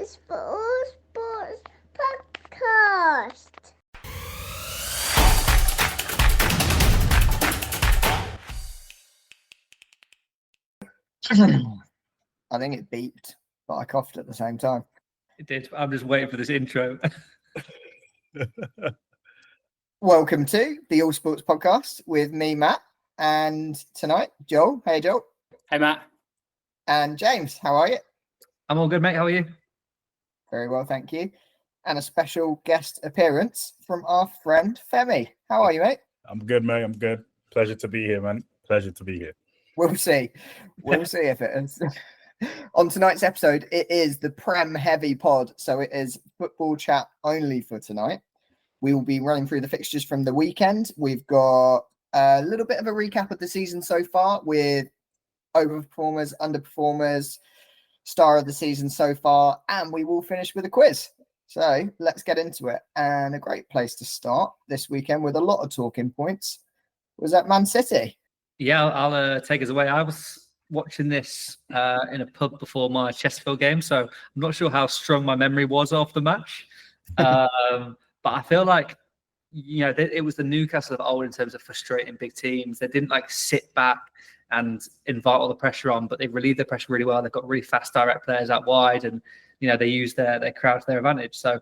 Sports Podcast. I think it beeped, but I coughed at the same time. It did. I'm just waiting for this intro. Welcome to the All Sports Podcast with me, Matt, and tonight, Joel. Hey, Joel. Hey, Matt. And James. How are you? I'm all good, mate. How are you? Very well, thank you. And a special guest appearance from our friend Femi. How are you, mate? I'm good, mate. I'm good. Pleasure to be here, man. Pleasure to be here. We'll see. We'll see if it is. On tonight's episode, it is the Prem heavy pod, so it is football chat only for tonight. We will be running through the fixtures from the weekend. We've got a little bit of a recap of the season so far with overperformers, underperformers, star of the season so far, and we will finish with a quiz. So let's get into it. And a great place to start this weekend with a lot of talking points was at Man City. Yeah, I'll take us away. I was watching this in a pub before my Chesterfield game, so I'm not sure how strong my memory was of the match. But I feel like, it was the Newcastle of old in terms of frustrating big teams. They didn't sit back and invite all the pressure on, but they relieved the pressure really well. They've got really fast direct players out wide, and they use their crowd to their advantage. So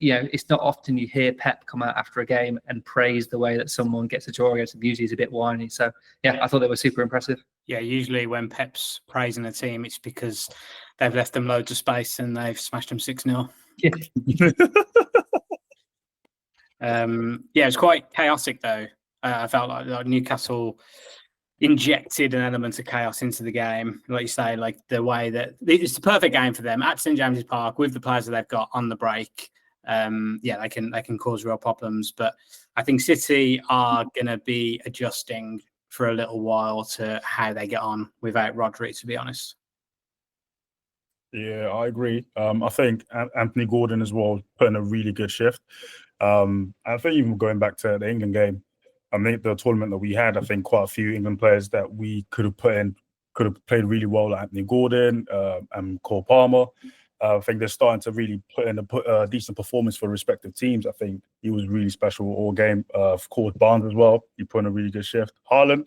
it's not often you hear Pep come out after a game and praise the way that someone gets a draw against him. Usually he's a bit whiny. So, yeah, I thought they were super impressive. Yeah, usually when Pep's praising a team, it's because they've left them loads of space and they've smashed them 6-0. Yeah. It was quite chaotic, though. I felt like Newcastle injected an element of chaos into the game. Like you say, the way that it's the perfect game for them at St James's Park with the players that they've got on the break. They can cause real problems, but I think City are going to be adjusting for a little while to how they get on without Rodri, to be honest. Yeah, I agree. I think Anthony Gordon as well put in a really good shift. I think even going back to the England game, I think the tournament that we had, I think quite a few England players that we could have played really well, like Anthony Gordon and Cole Palmer. I think they're starting to really put in a decent performance for respective teams. I think he was really special all game. Of course, Barnes as well. He put in a really good shift. Haaland,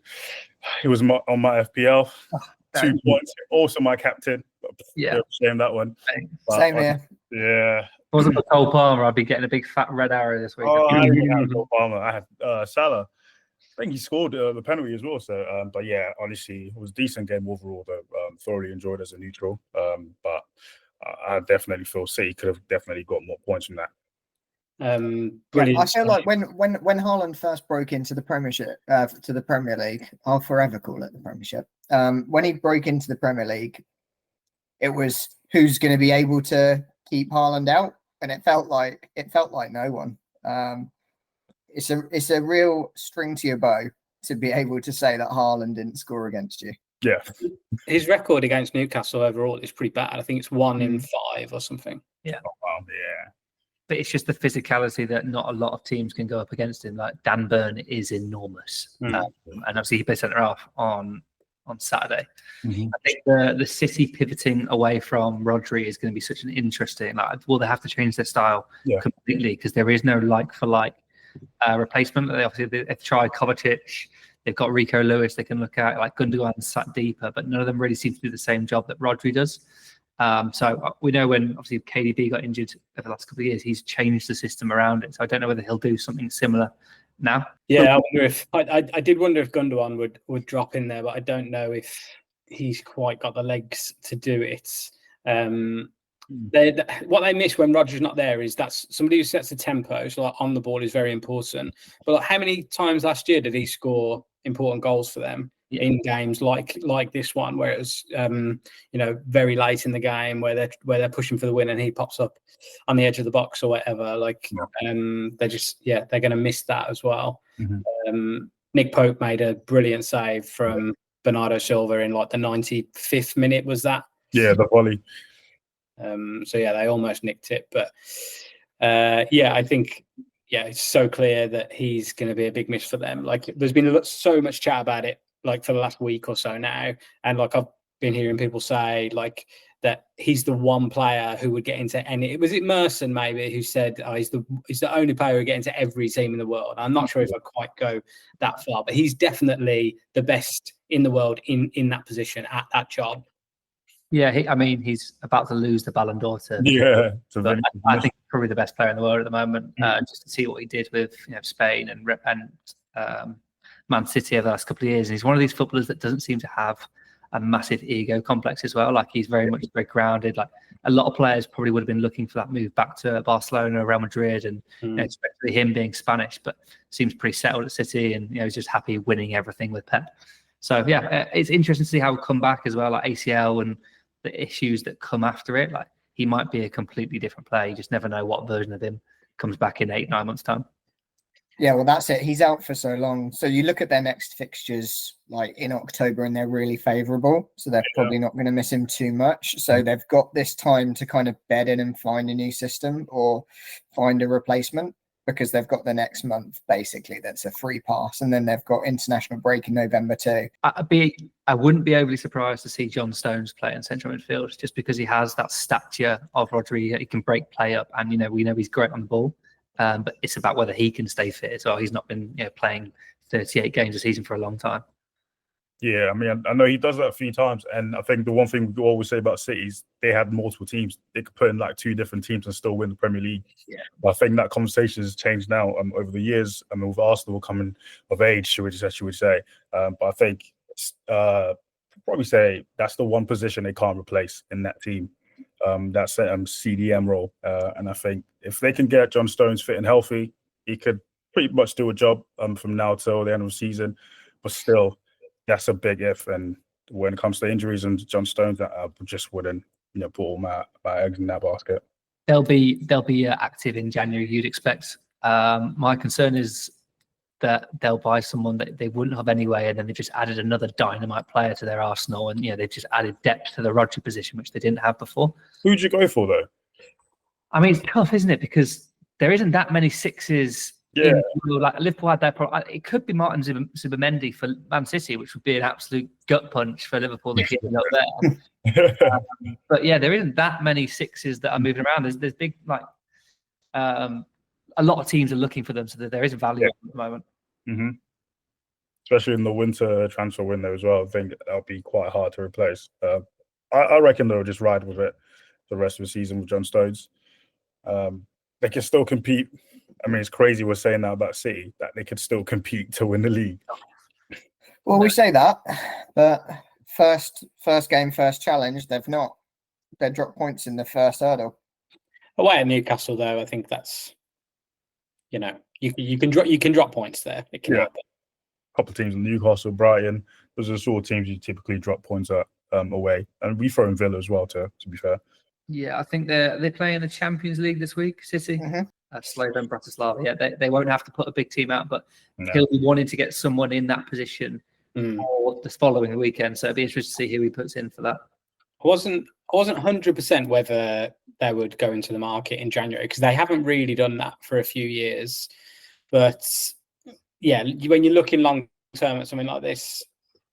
he was on my FPL. 2 points. Also my captain. Yeah. Shame that one. Same here. Yeah. If it wasn't for Cole Palmer, I'd be getting a big fat red arrow this week. Oh, I didn't have Cole Palmer. I had Salah. I think he scored the penalty as well. So, but yeah, honestly, it was a decent game overall. Though thoroughly enjoyed as a neutral. But I definitely feel City could have definitely got more points from that. Brilliant. I feel like when Haaland first broke into the Premiership, to the Premier League, I'll forever call it the Premiership. When he broke into the Premier League, it was who's going to be able to keep Haaland out, and it felt like no one. It's a real string to your bow to be able to say that Haaland didn't score against you. Yeah, his record against Newcastle overall is pretty bad. I think it's 1 in 5 or something. Yeah. Oh, wow, yeah. But it's just the physicality that not a lot of teams can go up against him. Like Dan Burn is enormous. And obviously he plays centre half on Saturday. Mm-hmm. I think the City pivoting away from Rodri is going to be such an interesting. Will they have to change their style completely because there is no like-for-like replacement? They've tried Kovacic. They've got Rico Lewis they can look at, like Gundogan sat deeper, but none of them really seem to do the same job that Rodri does. So we know when obviously KDB got injured over the last couple of years, he's changed the system around it. So I don't know whether he'll do something similar now. Yeah, I wonder if I did wonder if Gundogan would drop in there, but I don't know if he's quite got the legs to do it. What they miss when Rodgers not there is that's somebody who sets the tempo. So on the ball is very important. But how many times last year did he score important goals for them in games like this one, where it was very late in the game where they're pushing for the win and he pops up on the edge of the box or whatever. They're going to miss that as well. Mm-hmm. Nick Pope made a brilliant save from Bernardo Silva in the 95th minute. Was that? Yeah, the volley. They almost nicked it, but I think it's so clear that he's going to be a big miss for them. There's been so much chat about it, for the last week or so now, and I've been hearing people say that he's the one player who would get into any. Was it Merson maybe who said he's the only player who would get into every team in the world? I'm not sure if I quite go that far, but he's definitely the best in the world in that position at that job. Yeah, he's about to lose the Ballon d'Or to. Yeah, But I think he's probably the best player in the world at the moment. Just to see what he did with Spain and Man City over the last couple of years. And he's one of these footballers that doesn't seem to have a massive ego complex as well. Like he's very grounded. Like a lot of players probably would have been looking for that move back to Barcelona, Real Madrid, and especially him being Spanish, but seems pretty settled at City, and he's just happy winning everything with Pep. So yeah, it's interesting to see how he'll come back as well, like ACL and the issues that come after it. Like he might be a completely different player. You just never know what version of him comes back in 8-9 months' time. Yeah, well, that's it. He's out for so long. So you look at their next fixtures like in October and they're really favourable. So they're probably not going to miss him too much. So they've got this time to kind of bed in and find a new system or find a replacement, because they've got the next month basically that's a free pass, and then they've got international break in November too. I wouldn't be overly surprised to see John Stones play in central midfield, just because he has that stature of Rodri. He can break play up, and we know he's great on the ball. But it's about whether he can stay fit as well. He's not been playing 38 games a season for a long time. Yeah, I mean, I know he does that a few times, and I think the one thing we always say about City is they had multiple teams. They could put in like 2 different teams and still win the Premier League. Yeah, but I think that conversation has changed now over the years. I mean, with Arsenal coming of age, should we say? But I think probably say that's the one position they can't replace in that team. That's CDM role, and I think if they can get John Stones fit and healthy, he could pretty much do a job from now till the end of the season. But still, that's a big if. And when it comes to injuries and John Stones, I just wouldn't put all my eggs in that basket. They'll be active in January, you'd expect. My concern is that they'll buy someone that they wouldn't have anyway, and then they've just added another dynamite player to their arsenal, and they've just added depth to the Rodri position, which they didn't have before. Who'd you go for though? I mean, it's tough, isn't it? Because there isn't that many sixes. Yeah, like Liverpool had their problem. It could be Martin Zubimendi for Man City, which would be an absolute gut punch for Liverpool to get up there. But yeah, there isn't that many sixes that are moving around. There's big a lot of teams are looking for them, so that there is value at the moment. Mm-hmm. Especially in the winter transfer window as well. I think that'll be quite hard to replace. I reckon they'll just ride with it the rest of the season with John Stones. They can still compete. I mean, it's crazy we're saying that about City, that they could still compete to win the league. Well, we say that, but first game, first challenge, they've not. They dropped points in the first hurdle. Away at Newcastle, though, I think that's you can drop points there. It can happen. A couple of teams in Newcastle, Brighton, those are the sort of teams you typically drop points at away, and we throw in Villa as well. To be fair. Yeah, I think they're playing the Champions League this week, City. Slovan Bratislava. Yeah, they won't have to put a big team out, but he'll be wanting to get someone in that position for the following weekend. So it'll be interesting to see who he puts in for that. I wasn't 100% whether they would go into the market in January, because they haven't really done that for a few years. But yeah, when you're looking long term at something like this,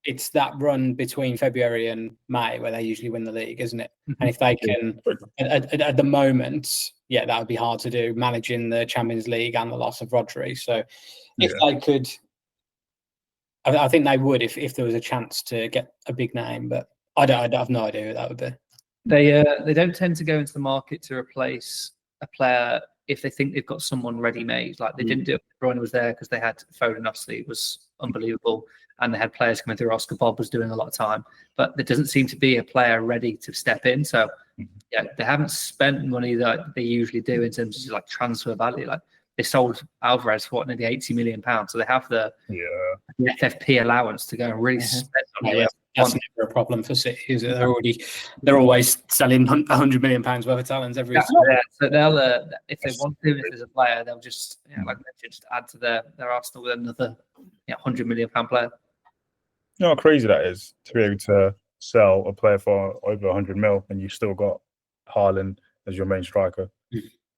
it's that run between February and May where they usually win the league, isn't it? And if they can, at the moment, that would be hard to do, managing the Champions League and the loss of Rodri. So if they could, I think they would if there was a chance to get a big name, but I have no idea who that would be. They don't tend to go into the market to replace a player if they think they've got someone ready-made. Like they didn't do it when Bruyne was there, because they had Foden, obviously, was unbelievable. And they had players coming through. Oscar Bob was doing a lot of time, but there doesn't seem to be a player ready to step in. So, they haven't spent money that they usually do in terms of like transfer value. Like they sold Alvarez for nearly £80 million, so they have the FFP allowance to go and really spend on it. That's never a problem for City, is it? They're always selling £100 million worth of talents every year. So they'll if they want to, if there's a player, they'll just like just add to their arsenal with another £100 million player. You know how crazy that is, to be able to sell a player for over 100 mil and you still got Haaland as your main striker.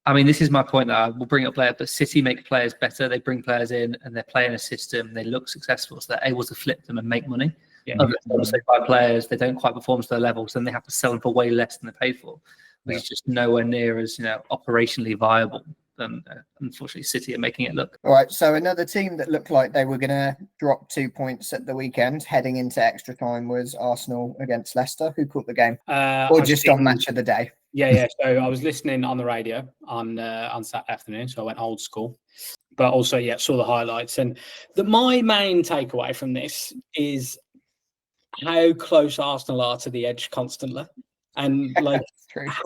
I mean, this is my point that I will bring up later, but City make players better. They bring players in and they're playing a system. They look successful, so they're able to flip them and make money. Yeah. Say by players, they don't quite perform to their levels, then they have to sell them for way less than they paid for, which is just nowhere near as operationally viable than unfortunately City are making it look. All right, so another team that looked like they were going to drop 2 points at the weekend heading into extra time was Arsenal against Leicester. Who caught the game? Or just on match of the day? Yeah. So I was listening on the radio on Saturday afternoon, so I went old school. But also, saw the highlights. And my main takeaway from this is how close Arsenal are to the edge constantly. And like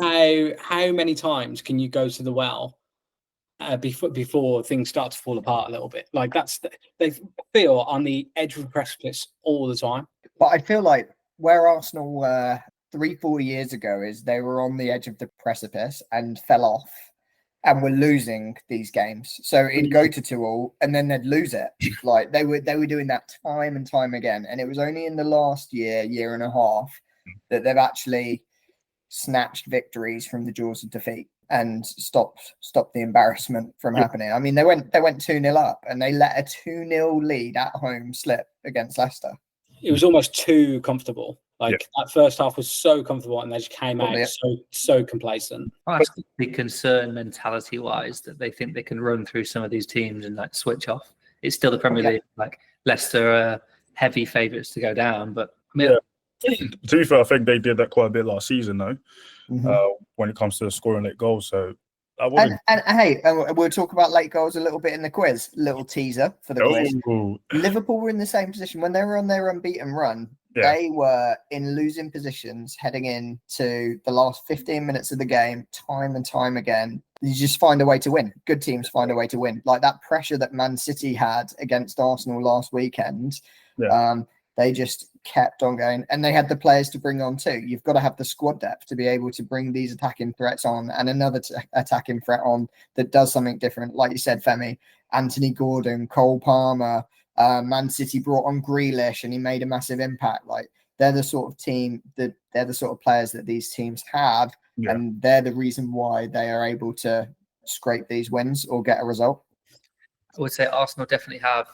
how many times can you go to the well before things start to fall apart a little bit? Like they feel on the edge of the precipice all the time. But I feel like where Arsenal were 3-4 years ago is they were on the edge of the precipice and fell off and were losing these games. So it'd go to 2-2 and then they'd lose it. Like they were doing that time and time again. And it was only in the last year and a half that they've actually snatched victories from the jaws of defeat and stopped the embarrassment from happening. I mean, they went 2-0 up and they let a 2-0 lead at home slip against Leicester. It was almost too comfortable. That first half was so comfortable, and they just came out so complacent. That's a big concern mentality-wise, that they think they can run through some of these teams and switch off. It's still the Premier League. Like Leicester are heavy favourites to go down, but to be fair, I think they did that quite a bit last season, though. When it comes to scoring late goals, so I wouldn't. And hey, we'll talk about late goals a little bit in the quiz. Little teaser for the quiz. Liverpool were in the same position when they were on their unbeaten run. They were in losing positions heading into the last 15 minutes of the game, time and time again. You just find a way to win. Good teams find a way to win. Like that pressure that Man City had against Arsenal last weekend. They just kept on going, and they had the players to bring on too. You've got to have the squad depth to be able to bring these attacking threats on and another attacking threat on that does something different. Like you said, Femi, Anthony Gordon, Cole Palmer, Man City brought on Grealish and he made a massive impact. Like they're the sort of team that they're the sort of players that these teams have, and they're the reason why they are able to scrape these wins or get a result. I would say Arsenal definitely have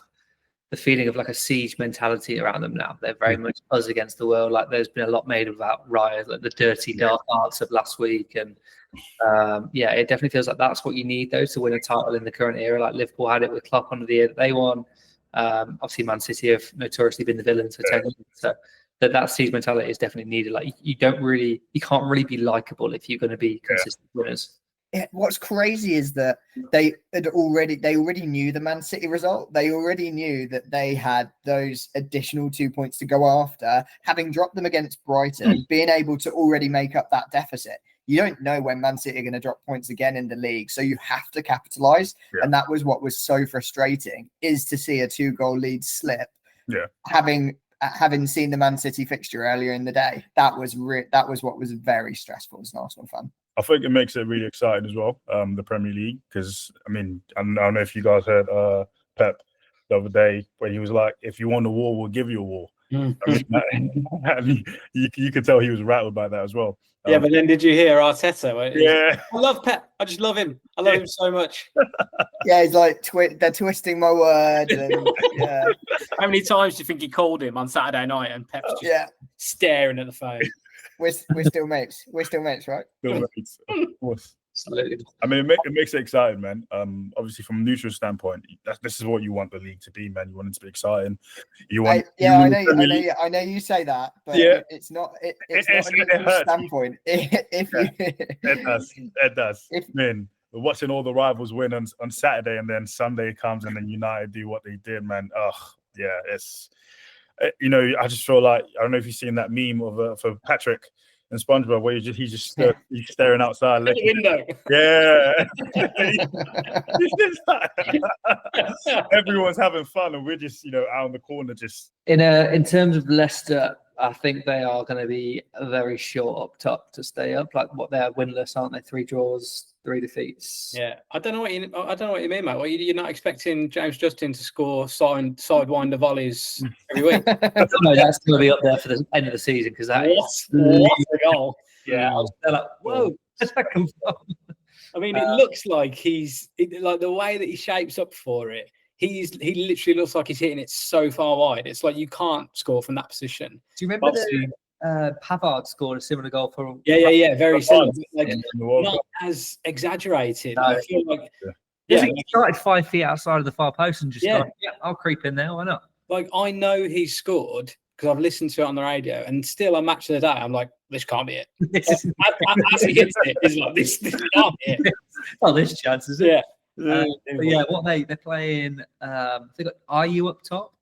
the feeling of like a siege mentality around them now. They're very much us against the world. Like there's been a lot made about Raya, like the dirty dark arts of last week, and it definitely feels like that's what you need though to win a title in the current era. Like Liverpool had it with Klopp under the year that they won. Obviously, Man City have notoriously been the villains for 10 years. So that siege mentality is definitely needed. Like you can't really be likable if you're going to be consistent winners. What's crazy is that they already knew the Man City result. They already knew that they had those additional 2 points to go after, having dropped them against Brighton, being able to already make up that deficit. You don't know when Man City are going to drop points again in the league, so you have to capitalise. And that was what was so frustrating, is to see a 2-goal lead slip. Having seen the Man City fixture earlier in the day, that was what was very stressful as an Arsenal fan. I think it makes it really exciting as well, the Premier League, because I mean, I don't know if you guys heard Pep the other day when he was like, "If you want a war, we'll give you a war." I mean, you could tell he was rattled by that as well. But then did you hear Arteta? I love Pep. I just love him. I love him so much. He's like, they're twisting my word. And, How many times do you think he called him on Saturday night and Pep's just staring at the phone? We're still mates. We're still mates, right? Still mates, of course. Absolutely. I mean, it makes it exciting, man. Obviously, from a neutral standpoint, this is what you want the league to be, man. You want it to be exciting. You want. I know you say that, but it's not. It's not a neutral standpoint. It does. Man, we're watching all the rivals win on Saturday, and then Sunday comes, and then United do what they did, man. It's. I just feel like, I don't know if you've seen that meme of for Patrick and SpongeBob where he's staring outside the window. Everyone's having fun and we're just out in the corner just. In terms of Leicester, I think they are going to be very short up top to stay up. Like what they're winless, aren't they? 3 draws, 3 defeats. Yeah, I don't know what you mean, mate. Well, you're not expecting James Justin to score sidewinder volleys every week. No, that's going to be up there for the end of the season because that is a goal. Yeah, I was like, whoa, where's that come from? I mean, it looks like like the way that he shapes up for it. he literally looks like he's hitting it so far wide. It's like you can't score from that position. Do you remember Obviously, Pavard scored a similar goal for? yeah, very similar. Like In the World not Cup. as exaggerated. No. I feel like I think he started 5 feet outside of the far post and just Yeah. gone, yeah, I'll creep in there. Why not? like I know he's scored because I've listened to it on the radio, and still on Match of the Day, I'm like, this can't be it. This is As he hits it, it's like this can't be it. oh, there's chances. Yeah. Yeah, But yeah, what they're playing. They got IU up top.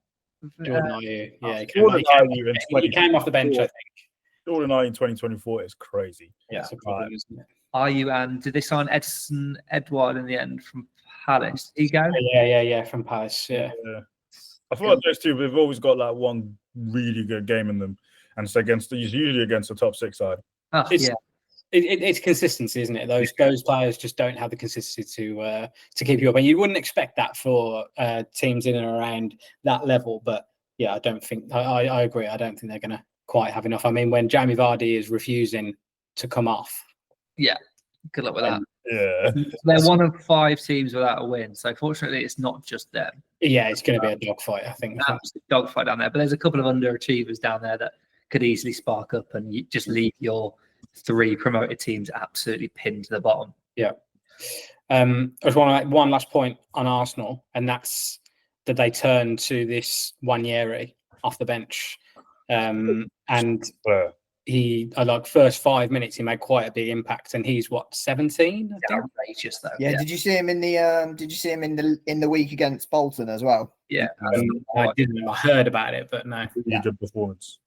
Jordan Ayew. Yeah, Jordan Ayew in he came off the bench, I think. Jordan Ayew in 2024 is crazy. That's a problem, isn't it? IU and did they sign Edson Edward in the end from Palace? He go? Yeah, from Palace. Yeah. I feel like those two, they've always got like one really good game in them, and it's usually against the top 6 side. Oh, It's- yeah. It's consistency, isn't it? Those players just don't have the consistency to keep you up, and you wouldn't expect that for teams in and around that level. But yeah, I don't think I agree. I don't think they're going to quite have enough. I mean, when Jamie Vardy is refusing to come off, Good luck with that. Yeah. They're one of 5 teams without a win. So fortunately, it's not just them. yeah, it's going to be a dogfight. I think. Absolute dogfight down there. But there's a couple of underachievers down there that could easily spark up and you just leave your 3 promoted teams absolutely pinned to the bottom. I just want to make one last point on Arsenal, and that's that they turned to this Wanyeri off the bench, and he like first 5 minutes he made quite a big impact, and he's what 17. I think? Outrageous though. Yeah, did you see him in the in the week against Bolton as well? Yeah. I didn't. I heard about it, but no. Really good performance.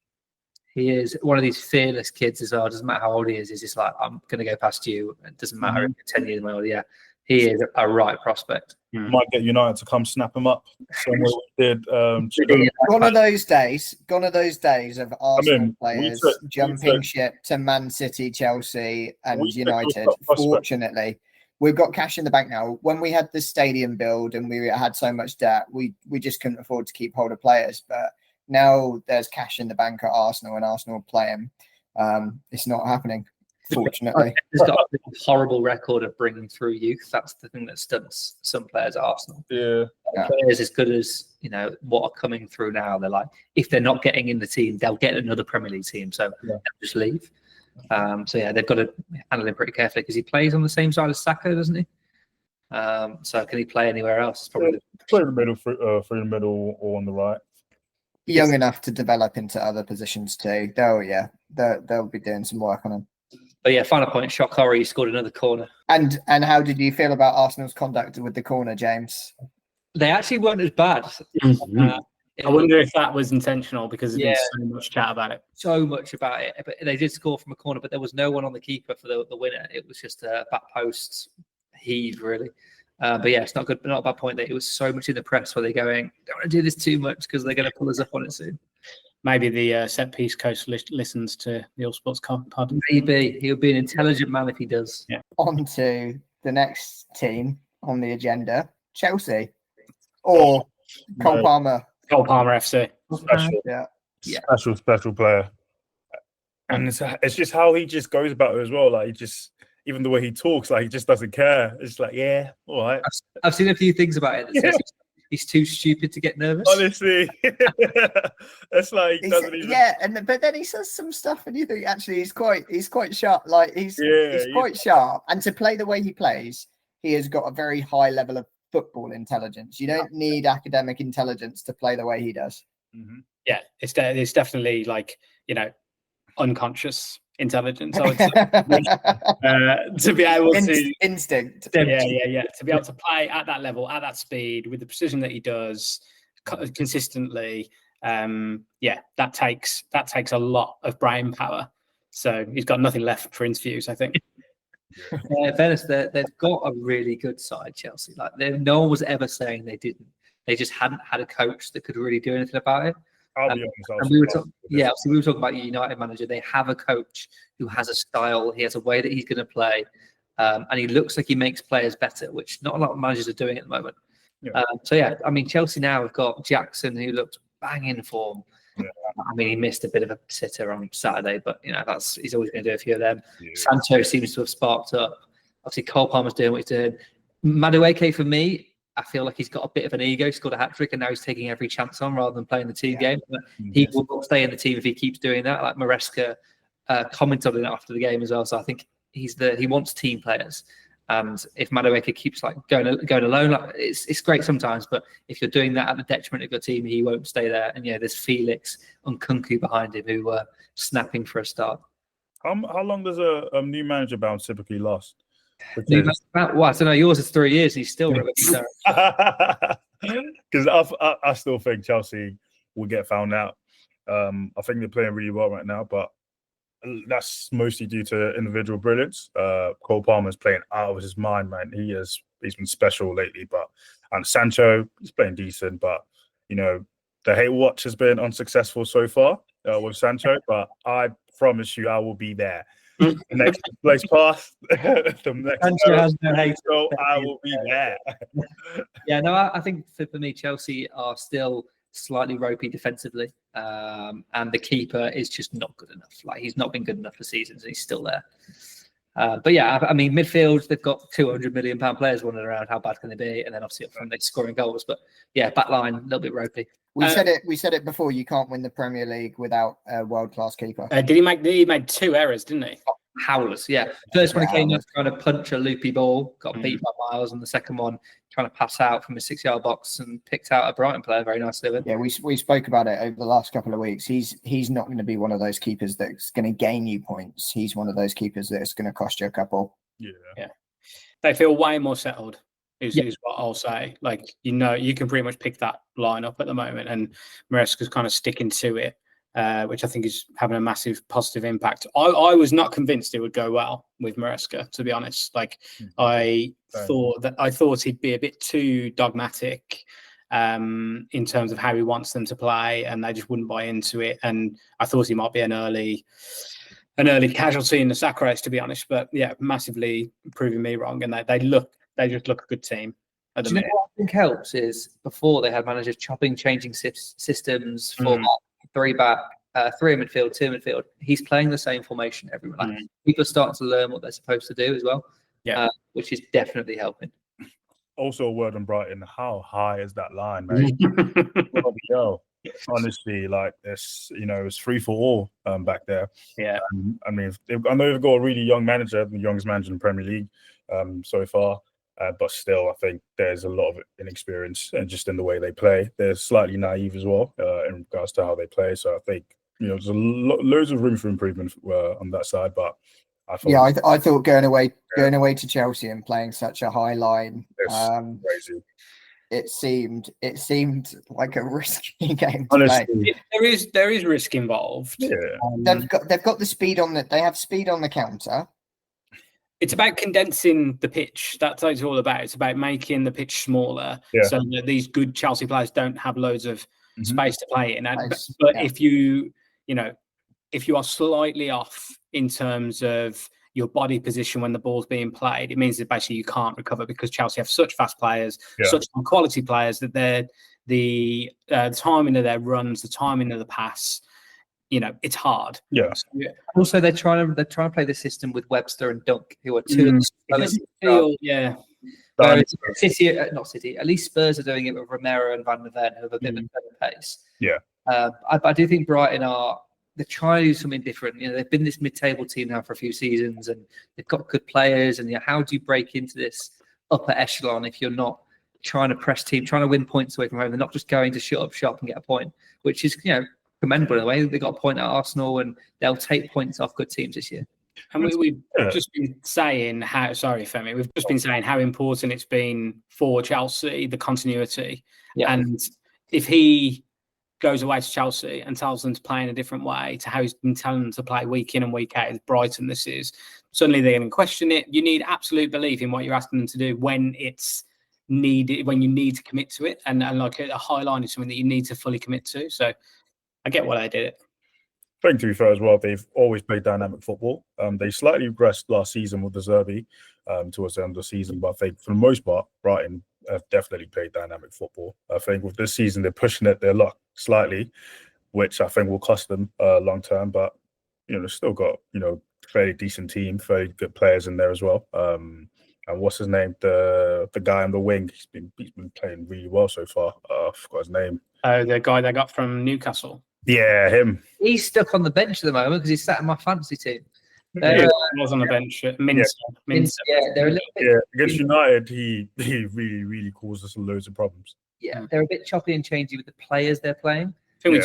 He is one of these fearless kids as well. It doesn't matter how old he is. He's just like, I'm going to go past you. It doesn't matter if you're 10 years older. Yeah, he is a right prospect. Might get United to come snap him up. Same way we did. Gone are those days. Gone are those days of Arsenal players we jumping took- ship to Man City, Chelsea, and We took United. top prospect. Fortunately, we've got cash in the bank now. When we had the stadium build and we had so much debt, we just couldn't afford to keep hold of players. But now there's cash in the bank at Arsenal, and Arsenal playing. It's not happening, fortunately. He's got a horrible record of bringing through youth. That's the thing that stunts some players at Arsenal. Yeah. Players as good as what are coming through now. They're like, if they're not getting in the team, they'll get another Premier League team. So they'll just leave. So yeah, they've got to handle him pretty carefully because he plays on the same side as Saka, doesn't he? So can he play anywhere else? It's probably Play in the middle, through the middle or on the right. Young enough to develop into other positions too. They'll be doing some work on him. But yeah, final point. Shock horror, he scored another corner. And how did you feel about Arsenal's conduct with the corner, James? They actually weren't as bad. I wonder if that was intentional because there's Yeah. so much chat about it. So much about it. But they did score from a corner, but there was no one on the keeper for the winner. It was just a back post heave, really. But yeah, it's not good, but not a bad point that it was so much in the press where they're going, don't want to do this too much because they're going to pull us up on it soon. Maybe the set piece coach listens to the All Sports pod. Maybe he'll be an intelligent man if he does. Yeah. On to the next team on the agenda, Chelsea. Or Cole Palmer. Cole Palmer FC. Special. Yeah. Special player. And it's just how he just goes about it as well. Like, he just, even the way he talks, like, he just doesn't care. It's like, yeah, all right. I've seen a few things about it that says he's too stupid to get nervous. Honestly, it's like he doesn't even. But then he says some stuff, and you think actually he's quite sharp. Like he's Yeah, quite sharp, and to play the way he plays, he has got a very high level of football intelligence. You don't need academic intelligence to play the way he does. Mhm. Yeah, it's definitely like unconscious intelligence. I would say. To be able to instinct. Yeah. To be able to play at that level, at that speed, with the precision that he does consistently, that takes a lot of brain power. So he's got nothing left for interviews, I think. Venice, they've got a really good side, Chelsea. Like no one was ever saying they didn't. They just hadn't had a coach that could really do anything about it. I'll be honest. And we were talking about your United manager. They have a coach who has a style. He has a way that he's going to play, and he looks like he makes players better, which not a lot of managers are doing at the moment. Yeah. I mean, Chelsea now have got Jackson, who looked bang in form. Yeah. I mean, he missed a bit of a sitter on Saturday, but he's always going to do a few of them. Yeah. Sancho seems to have sparked up. Obviously, Cole Palmer's doing what he's doing. Madueke, for me, I feel like he's got a bit of an ego. He scored a hat-trick, and now he's taking every chance on rather than playing the team game. But he will not stay in the team if he keeps doing that. Like Maresca commented on it after the game as well. So I think he wants team players. And if Madueke keeps like going alone, like it's great sometimes, but if you're doing that at the detriment of your team, he won't stay there. And there's Felix and Kunku behind him who were snapping for a start. How long does a new manager bounce typically last? I don't know. Yours is 3 years, and he's still because I still think Chelsea will get found out. I think they're playing really well right now, but that's mostly due to individual brilliance. Cole Palmer's playing out of his mind, man. He's been special lately, and Sancho, he's playing decent, but the hate watch has been unsuccessful so far with Sancho. But I promise you, I will be there. The next place past, the next Sancho has no hate. So I will be there. Yeah, no, I think for me, Chelsea are still slightly ropey defensively, and the keeper is just not good enough. Like he's not been good enough for seasons, and he's still there. But yeah, I mean, midfield, they've got £200 million players running around. How bad can they be? And then obviously up front, they're scoring goals. But yeah, back line, a little bit ropey. We said it before. You can't win the Premier League without a world-class keeper. He made 2 errors, didn't he? Howlers, yeah. First one came up trying to punch a loopy ball, got beat by Miles, and the second one trying to pass out from a 6-yard box and picked out a Brighton player very nicely. Yeah, we spoke about it over the last couple of weeks. He's not going to be one of those keepers that's going to gain you points. He's one of those keepers that's going to cost you a couple. Yeah. They feel way more settled. Is what I'll say. Like you can pretty much pick that line up at the moment, and Maresca's kind of sticking to it. Which I think is having a massive positive impact. I was not convinced it would go well with Maresca, to be honest. Like I thought he'd be a bit too dogmatic in terms of how he wants them to play, and they just wouldn't buy into it. And I thought he might be an early casualty in the sack race, to be honest. But yeah, massively proving me wrong. And they just look a good team. At the minute. What I think helps is before they had managers changing systems, format. 3 back, 3 in midfield, 2 in midfield. He's playing the same formation everywhere. Like, people are starting to learn what they're supposed to do as well, which is definitely helping. Also, a word on Brighton. How high is that line, mate? Yo, honestly, like this, it's free for all back there. Yeah, I mean, I know they've got a really young manager, the youngest manager in the Premier League so far. But still, I think there's a lot of inexperience and just in the way they play. They're slightly naive as well in regards to how they play. So I think there's loads of room for improvement on that side. But I thought going away to Chelsea and playing such a high line, crazy. It seemed like a risky game to Honestly, play. There is risk involved. Yeah, they've got the speed on they have speed on the counter. It's about condensing the pitch. That's what it's all about. It's about making the pitch smaller so that these good Chelsea players don't have loads of space to play in. But if you are slightly off in terms of your body position when the ball's being played, it means that basically you can't recover because Chelsea have such fast players, such quality players that the timing of their runs, the timing of the pass, it's hard. Yeah. Also, they're trying to play the system with Webster and Dunk, who are two. City, not City. At least Spurs are doing it with Romero and Van der Ven, who have a bit of a better pace. Yeah. I do think Brighton they're trying to do something different. They've been this mid-table team now for a few seasons, and they've got good players. And how do you break into this upper echelon if you're not trying to press team, trying to win points away from home? They're not just going to shut up shop and get a point, which is commendable in a way. They got a point at Arsenal, and they'll take points off good teams this year. And we've just been saying Femi, we've just been saying how important it's been for Chelsea, the continuity. Yeah. And if he goes away to Chelsea and tells them to play in a different way to how he's been telling them to play week in and week out at Brighton, suddenly they're going to question it. You need absolute belief in what you're asking them to do when it's needed, when you need to commit to it. And like a high line is something that you need to fully commit to. So I get why they did it. I think to be fair as well, they've always played dynamic football. They slightly regressed last season with the Zerbi towards the end of the season, but I think for the most part, Brighton have definitely played dynamic football. I think with this season, they're pushing it their luck slightly, which I think will cost them long term. But they've still got fairly decent team, fairly good players in there as well. what's his name? The guy on the wing. He's been playing really well so far. I forgot his name. Oh, the guy they got from Newcastle. Yeah, him. He's stuck on the bench at the moment because he's sat in my fantasy team. He was on the bench at Minster. Yeah, they're a little bit. Yeah, against United, he really caused us loads of problems. Yeah, they're a bit choppy and changey with the players they're playing. I think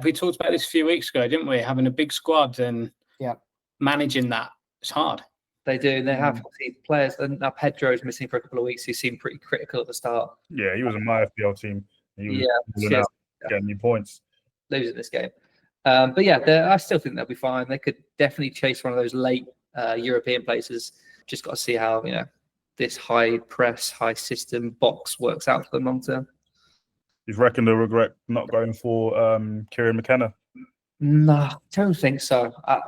we talked about this a few weeks ago, didn't we? Having a big squad and managing that, it's hard. They do. They have players, and now Pedro's missing for a couple of weeks. He seemed pretty critical at the start. Yeah, he was in my FPL team. He was getting me points. Losing this game. But yeah, I still think they'll be fine. They could definitely chase one of those late European places. Just got to see how this high press, high system box works out for them long term. You reckon they'll regret not going for Kieran McKenna? No, I don't think so. I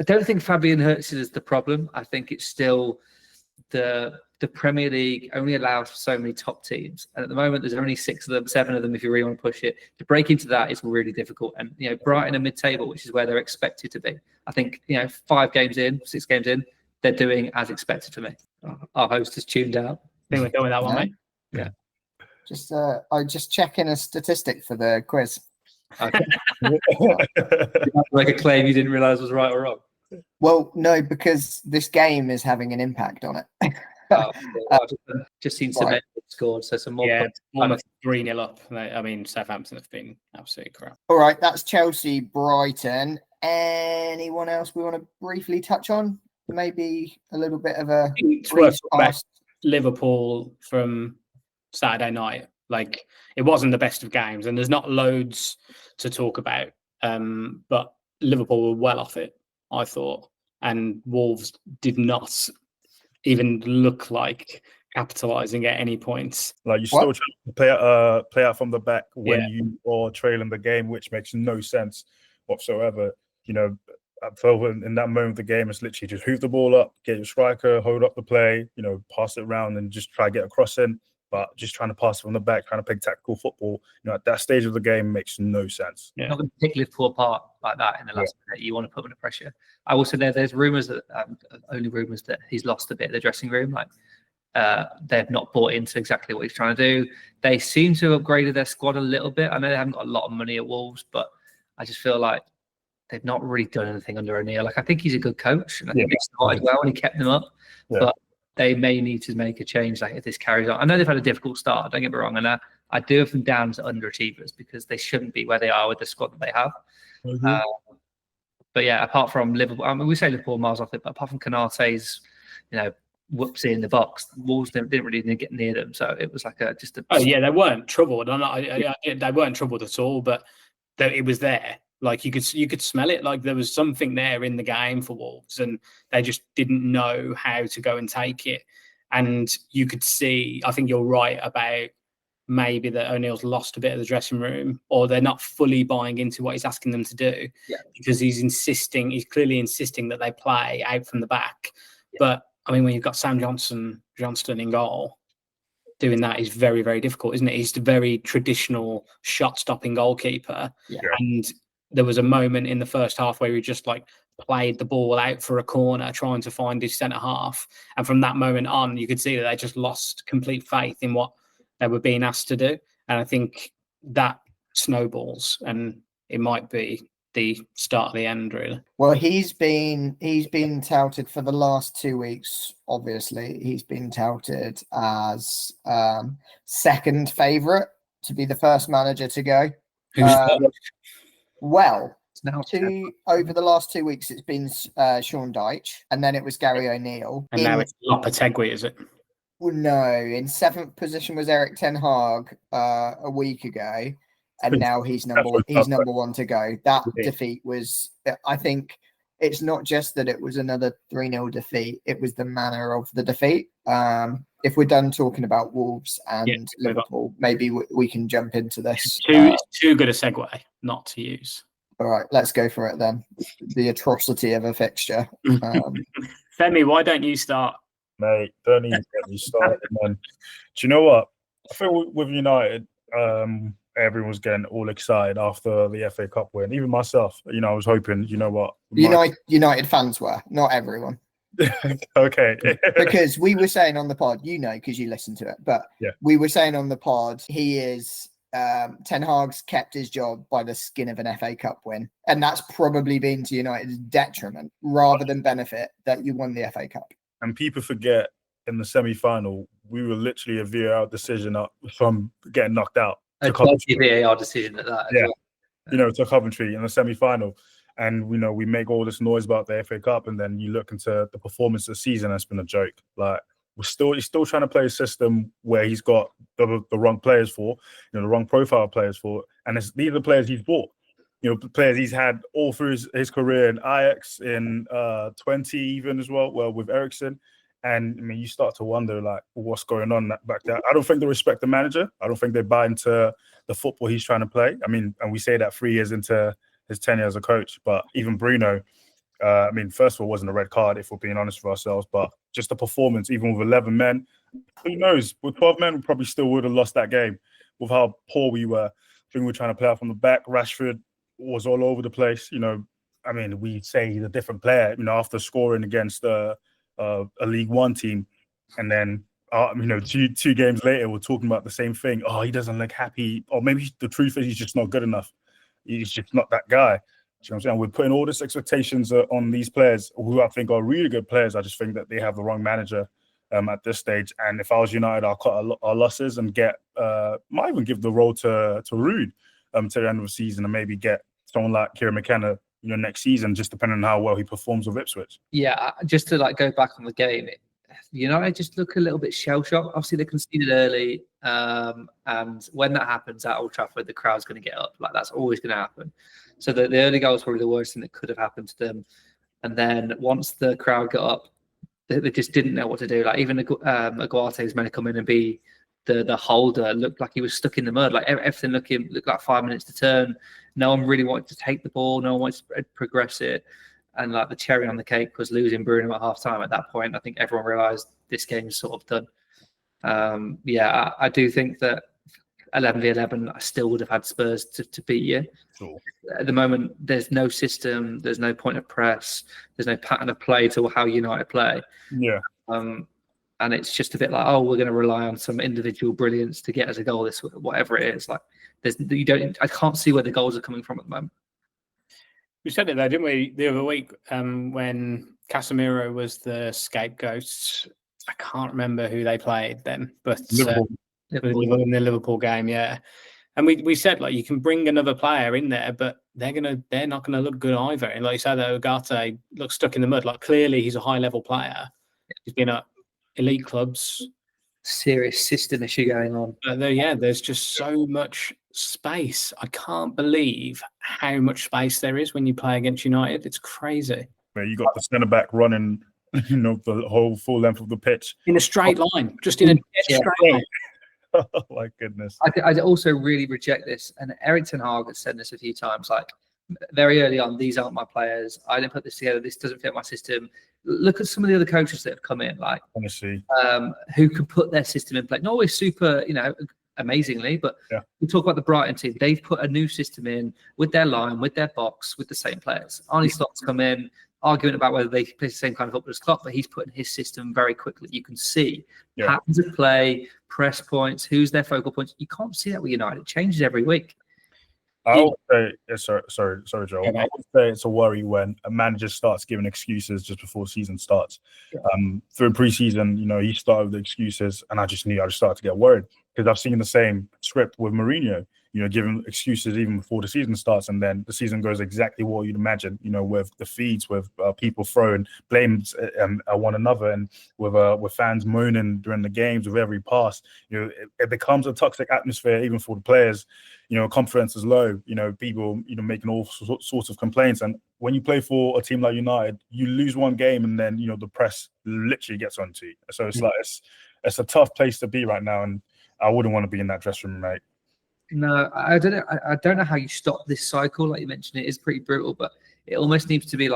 don't think Fabian Hertz is the problem. I think it's still the Premier League only allows for so many top teams, and at the moment there's only 6 of them, 7 of them if you really want to push it. To break into that is really difficult. And Brighton are mid-table, which is where they're expected to be. I think 6 games in, they're doing as expected for me. Our host has tuned out. I think we're going with that one, mate. Yeah. I just checking a statistic for the quiz. Okay. Like a claim you didn't realise was right or wrong. Well, no, because this game is having an impact on it. I've just seen some scored, so some more. Yeah, almost 3-0 up. I mean, Southampton have been absolutely crap. All right, that's Chelsea, Brighton. Anyone else we want to briefly touch on? Maybe a little bit of a Liverpool from Saturday night. Like, it wasn't the best of games, and there's not loads to talk about. But Liverpool were well off it, I thought, and Wolves did not even look like capitalising at any points. Like, you still trying to play out from the back when you are trailing the game, which makes no sense whatsoever. I felt in that moment of the game, it's literally just hoof the ball up, get your striker, hold up the play, pass it around and just try to get a cross in. But just trying to pass it from the back, trying to play tactical football, at that stage of the game makes no sense. You're not going to pick Liverpool apart like that in the last minute. You want to put them under pressure. I also know there's rumours that only rumours that he's lost a bit of the dressing room. Like they've not bought into exactly what he's trying to do. They seem to have upgraded their squad a little bit. I know they haven't got a lot of money at Wolves, but I just feel like they've not really done anything under O'Neill. Like, I think he's a good coach, and I think he started well and he kept them up. Yeah. But they may need to make a change if this carries on. I know they've had a difficult start, don't get me wrong, and I do have them down as underachievers because they shouldn't be where they are with the squad that they have. Mm-hmm. But yeah, apart from Liverpool, I mean, we say Liverpool miles off it, but apart from Canate's, whoopsie in the box, Wolves didn't really get near them. So it was like just a. Oh yeah, they weren't troubled. They weren't troubled at all, but it was there. Like, you could smell it. Like, there was something there in the game for Wolves, and they just didn't know how to go and take it. And you could see, I think you're right about maybe that O'Neill's lost a bit of the dressing room, or they're not fully buying into what he's asking them to do, because he's clearly insisting that they play out from the back. Yeah. But I mean, when you've got Sam Johnston in goal, doing that is very, very difficult, isn't it? He's the very traditional shot-stopping goalkeeper, and there was a moment in the first half where he just played the ball out for a corner, trying to find his centre half. And from that moment on, you could see that they just lost complete faith in what they were being asked to do. And I think that snowballs, and it might be the start of the end, really. Well, he's been touted for the last 2 weeks. Obviously, he's been touted as second favourite to be the first manager to go. Well, over the last 2 weeks, it's been Sean Dyche, and then it was Gary O'Neill. And now it's Lopetegui, is it? Well, no. In 7th position was Eric Ten Hag a week ago, and now he's number one to go. That defeat was, I think, it's not just that it was another 3-0 defeat; it was the manner of the defeat. If we're done talking about Wolves and Liverpool, maybe we can jump into this. It's too good a segue not to use. All right, let's go for it then. The atrocity of a fixture. Femi, why don't you start? Mate, don't even get me started, man. Do you know what? I think with United, everyone was getting all excited after the FA Cup win. Even myself, I was hoping, you know what? United fans were, not everyone. Okay. Because we were saying on the pod, because you listened to it, but Yeah. we were saying on the pod, he is Ten Hag's kept his job by the skin of an FA Cup win, and that's probably been to United's detriment rather than benefit that you won the FA Cup. And people forget in the semi-final, we were literally a VAR decision up from getting knocked out. A quality VAR decision at that. Yeah. As well. To Coventry in the semi-final. And, we make all this noise about the FA Cup, and then you look into the performance of the season, it's been a joke. Like, he's still trying to play a system where he's got the wrong players for, the wrong profile players for. And these are the players he's bought. Players he's had all through his career in Ajax, in 20 even as well with Ericsson. And, you start to wonder, like, what's going on back there. I don't think they respect the manager. I don't think they buy into the football he's trying to play. And we say that 3 years into his tenure as a coach. But even Bruno, first of all, it wasn't a red card, if we're being honest with ourselves. But just the performance, even with 11 men, who knows? With 12 men, we probably still would have lost that game with how poor we were. I think we were trying to play out from the back. Rashford was all over the place. We say he's a different player, after scoring against a League One team. And then, two games later, we're talking about the same thing. Oh, he doesn't look happy. Or maybe the truth is he's just not good enough. He's just not that guy. You know what I'm saying? We're putting all these expectations on these players who I think are really good players. I just think that they have the wrong manager at this stage. And if I was United, I'll cut our losses and might even give the role to Ruud to the end of the season, and maybe get someone like Kieran McKenna, next season, just depending on how well he performs with Ipswich. Yeah, just to go back on the game, United just look a little bit shell-shocked. Obviously, they conceded early, and when that happens at Old Trafford, the crowd's going to get up. That's always going to happen. So the early goal was probably the worst thing that could have happened to them. And then once the crowd got up, they just didn't know what to do. Even Aguate was meant to come in and be the holder. Looked like he was stuck in the mud. Everything looked like 5 minutes to turn. No one really wanted to take the ball. No one wanted to progress it. And the cherry on the cake was losing Bruno at half time. At that point, I think everyone realised this game is sort of done. I do think that 11v11, I still would have had Spurs to beat you. Sure. At the moment, there's no system, there's no point of press, there's no pattern of play to how United play. Yeah. And it's just a bit like, we're going to rely on some individual brilliance to get us a goal. This whatever it is, I can't see where the goals are coming from at the moment. We said it though, didn't we, the other week when Casemiro was the scapegoat? I can't remember who they played then, but Liverpool. In the Liverpool game, yeah. And we said you can bring another player in there, but they're not gonna look good either. And like you said, Ugarte looks stuck in the mud. Clearly he's a high level player. He's been at elite clubs. Serious system issue going on. There's just so much space. I can't believe how much space there is when you play against United. It's crazy. Where you got the centre back running, the whole full length of the pitch in a straight line, just in a straight line. Oh my goodness! I also really reject this, and Erik ten Hag has said this a few times. Very early on, these aren't my players. I didn't put this together. This doesn't fit my system. Look at some of the other coaches that have come in, honestly, who can put their system in place. Not always super, amazingly, but we talk about the Brighton team. They've put a new system in with their line, with their box, with the same players. Arne Slot's come in, arguing about whether they play the same kind of football as Klopp, but he's putting his system very quickly. You can see patterns of play, press points, who's their focal points. You can't see that with United. It changes every week. I would say, sorry, Joe. I would say it's a worry when a manager starts giving excuses just before the season starts. Through preseason, he started with the excuses, and I just started to get worried because I've seen the same script with Mourinho. Giving excuses even before the season starts, and then the season goes exactly what you'd imagine. With the feeds, with people throwing blames at one another, and with fans moaning during the games with every pass. It becomes a toxic atmosphere even for the players. Confidence is low. People making all sorts of complaints, and when you play for a team like United, you lose one game, and then the press literally gets onto you. So it's it's a tough place to be right now, and I wouldn't want to be in that dressing room, mate. No, I don't know. I don't know how you stop this cycle. Like you mentioned, it is pretty brutal, but it almost needs to be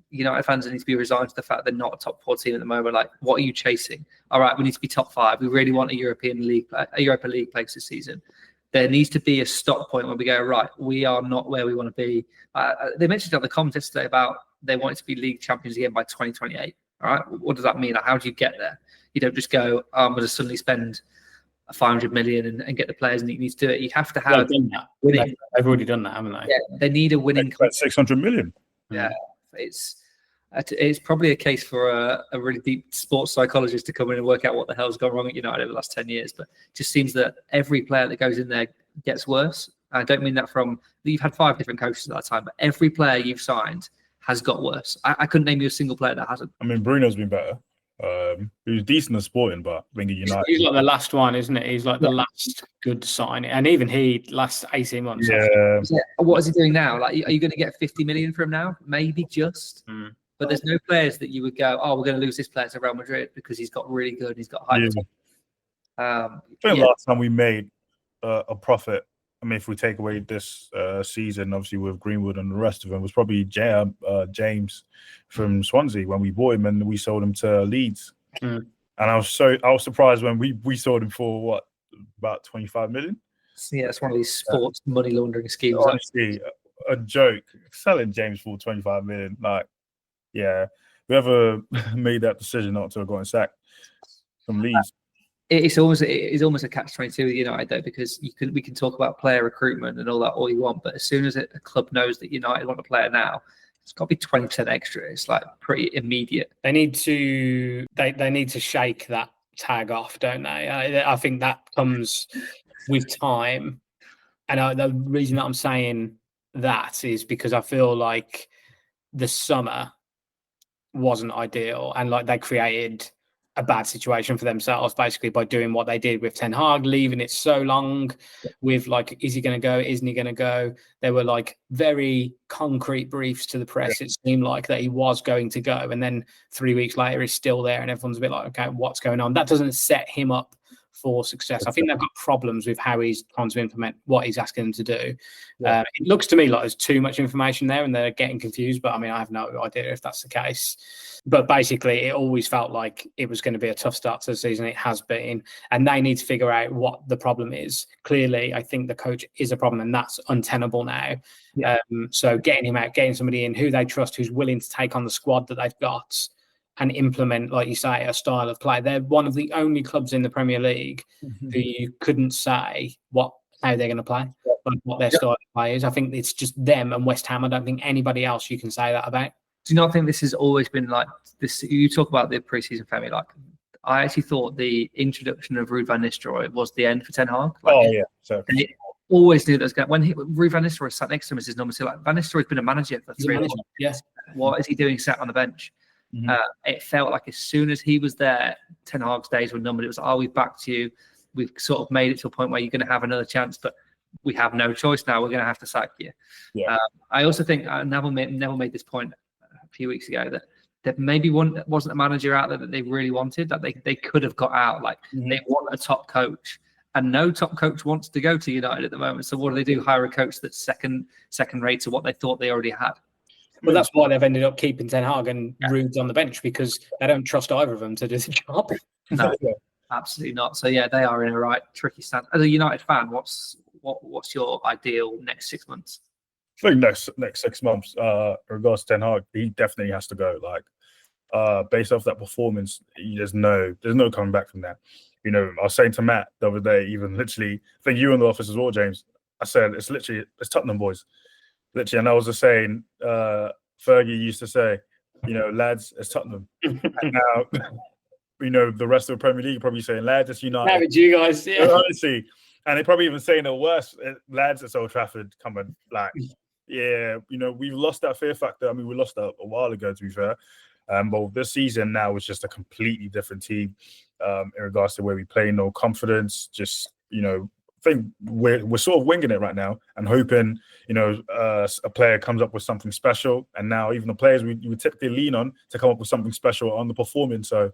United fans need to be resigned to the fact they're not a top 4 team at the moment. What are you chasing? All right, we need to be top 5. We really want a Europa League place this season. There needs to be a stop point where we go, right, we are not where we want to be. They mentioned on the Contentious today about they want to be league champions again by 2028. All right, what does that mean? Like, how do you get there? You don't just go, I'm going to suddenly spend 500 million and get the players and you need to do it. You have to have winning. They've already done that, haven't they? Yeah, they need a winning. About 600 million. Yeah, it's probably a case for a really deep sports psychologist to come in and work out what the hell's gone wrong at United over the last 10 years. But it just seems that every player that goes in there gets worse. I don't mean that from you've had 5 different coaches at that time, but every player you've signed has got worse. I couldn't name you a single player that hasn't. I mean, Bruno's been better. He was decent at Sporting, but I think at United, he's like the last one, isn't it? He's like the last good signing, and even he last 18 months. Yeah. What is he doing now? Like, are you going to get 50 million from him now? Maybe just. But there's no players that you would go, oh, we're going to lose this player to Real Madrid because he's got really good, he's got high. I think last time we made a profit, I mean, if we take away this season, obviously with Greenwood and the rest of them, was probably James from Swansea when we bought him and we sold him to Leeds. And I was surprised when we sold him for about 25 million. Yeah, it's one of these sports money laundering schemes. Honestly, a joke. Selling James for 25 million, like, yeah, whoever made that decision not to have gotten sacked from Leeds. It's almost a catch-22 with United though, because we can talk about player recruitment and all that all you want, but as soon as a club knows that United want a player now, it's got to be 20% extra. It's like pretty immediate. They need to shake that tag off, don't they? I think that comes with time, and the reason that I'm saying that is because I feel like the summer wasn't ideal, and like they created a bad situation for themselves basically by doing what they did with Ten Hag, leaving it so long with like, is he going to go? Isn't he going to go? There were like very concrete briefs to the press. It seemed like that he was going to go. And then 3 weeks later, he's still there and everyone's a bit like, okay, what's going on? That doesn't set him up for success. I think they've got problems with how he's trying to implement what he's asking them to do. It looks to me like there's too much information there and they're getting confused, but I mean, I have no idea if that's the case. But basically, it always felt like it was going to be a tough start to the season. It has been, and they need to figure out what the problem is. Clearly, I think the coach is a problem, and that's untenable now. So getting him out, getting somebody in who they trust, who's willing to take on the squad that they've got and implement, like you say, a style of play. They're one of the only clubs in the Premier League who you couldn't say how they're going to play, like what their style of play is. I think it's just them and West Ham. I don't think anybody else you can say that about. Do you not think this has always been like this? You talk about the preseason family. Like, I actually thought the introduction of Ruud van Nistelrooy was the end for Ten Hag. So always knew that was going. When Ruud van Nistelrooy sat next to him as his number 2, like Van Nistelrooy's been a manager for 3 years. Yes. What is he doing sat on the bench? It felt like as soon as he was there, Ten Hag's days were numbered. It was, we've backed you. We've sort of made it to a point where you're going to have another chance, but we have no choice now. We're going to have to sack you. I also think Neville made this point a few weeks ago that maybe wasn't a manager out there that they really wanted, that they could have got out. Like they want a top coach, and no top coach wants to go to United at the moment. So what do? Hire a coach that's second rate to what they thought they already had. Well, that's why they've ended up keeping Ten Hag and Ruud on the bench, because they don't trust either of them to do the job. No, absolutely not. So yeah, they are in a right tricky stand. As a United fan, what's your ideal next 6 months? I think next 6 months, in regards to Ten Hag, he definitely has to go. Like, based off that performance, there's no coming back from that. You know, I was saying to Matt the other day, even literally, I think you in the office as well, James. I said it's Tottenham boys. Literally, and I was just saying, Fergie used to say, you know, lads, it's Tottenham. And now, you know, the rest of the Premier League probably saying, lads, it's United. How did you guys? Yeah. Honestly, and they probably even saying it worse, lads, it's Old Trafford coming. Like, yeah, you know, we've lost that fear factor. I mean, we lost that a while ago, to be fair. But this season now is just a completely different team in regards to where we play. No confidence, just, you know, I think we're sort of winging it right now and hoping, you know, a player comes up with something special. And now even the players we would typically lean on to come up with something special are underperforming. So,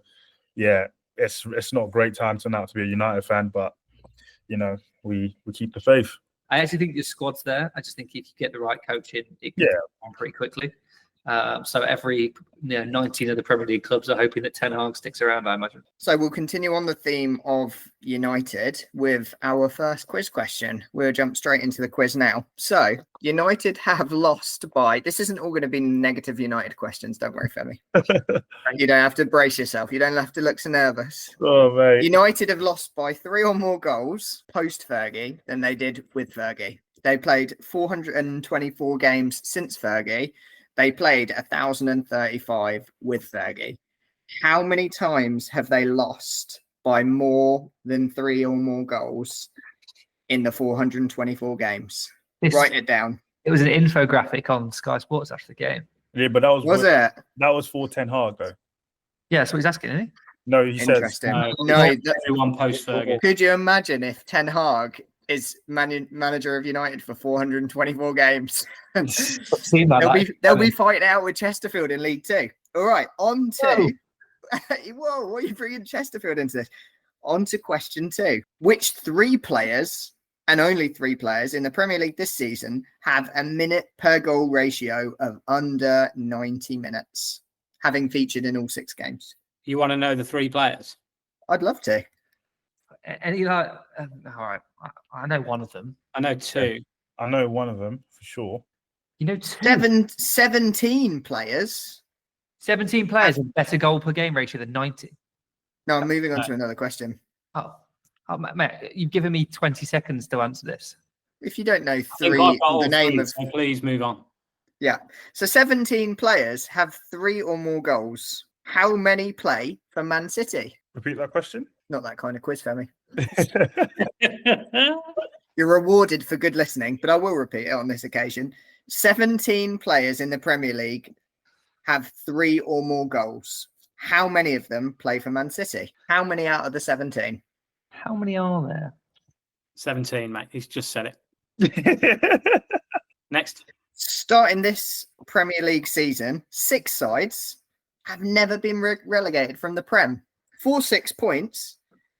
yeah, it's not a great time to now to be a United fan, but, you know, we keep the faith. I actually think your squad's there. I just think if you get the right coach in, it can go on pretty quickly. So every 19 of the Premier League clubs are hoping that Ten Hag sticks around, I imagine. So we'll continue on the theme of United with our first quiz question. We'll jump straight into the quiz now. So United have lost by, this isn't all going to be negative United questions, don't worry, Femi. You don't have to brace yourself. You don't have to look so nervous. Oh, mate. United have lost by 3 or more goals post-Fergie than they did with Fergie. They played 424 games since Fergie. They played 1,035 with Fergie. How many times have they lost by more than 3 or more goals in the 424 games? Write it down. It was an infographic on Sky Sports after the game. Yeah, but that Was it? That was for Ten Hag, though. Yeah, so he's asking, isn't he? No, he says Interesting. No, everyone post Fergie. could you imagine if Ten Hag is manager of United for 424 games? They'll be fighting out with Chesterfield in League Two. All right, on to whoa, what are you bringing Chesterfield into this? On to question 2. Which 3 players, and only 3 players in the Premier League this season, have a minute per goal ratio of under 90 minutes, having featured in all 6 games? You want to know the 3 players? I'd love to. Any all right, I know one of them. I know 2. I know one of them for sure. You know 2? 17 players. 17 players with better goal per game ratio than 90. No, I'm moving on to another question. Oh, mate, you've given me 20 seconds to answer this. If you don't know I think 3, I've got all the name 3, of... so please move on. Yeah. So 17 players have 3 or more goals. How many play for Man City? Repeat that question. Not that kind of quiz, Femi. You're rewarded for good listening, but I will repeat it on this occasion. 17 players in the Premier League have 3 or more goals. How many of them play for Man City? How many out of the 17? How many are there? 17, mate. He's just said it. Next. Starting this Premier League season, 6 sides have never been relegated from the Prem. For 6 points,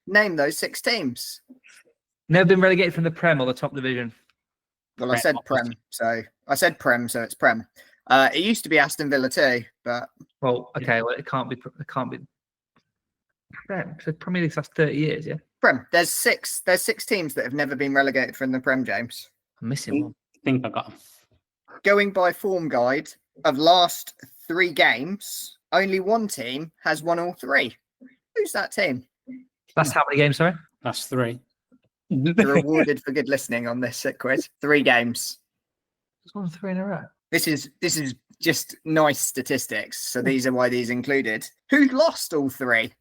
name those 6 teams. Never been relegated from the Prem or the top division. Well, I said Prem, so it's Prem. It used to be Aston Villa too, but Well, okay, well it can't be. Prem. So Premier League's last 30 years, yeah. Prem. There's 6 teams that have never been relegated from the Prem, James. I'm missing one. I think I got him. Going by form guide of last 3 games, only 1 team has won all 3. Who's that team? That's how many games, sorry? That's 3. You're rewarded for good listening on this quiz. 3 games. Just won 3 in a row. This is just nice statistics. So these are why these included. Who lost all 3?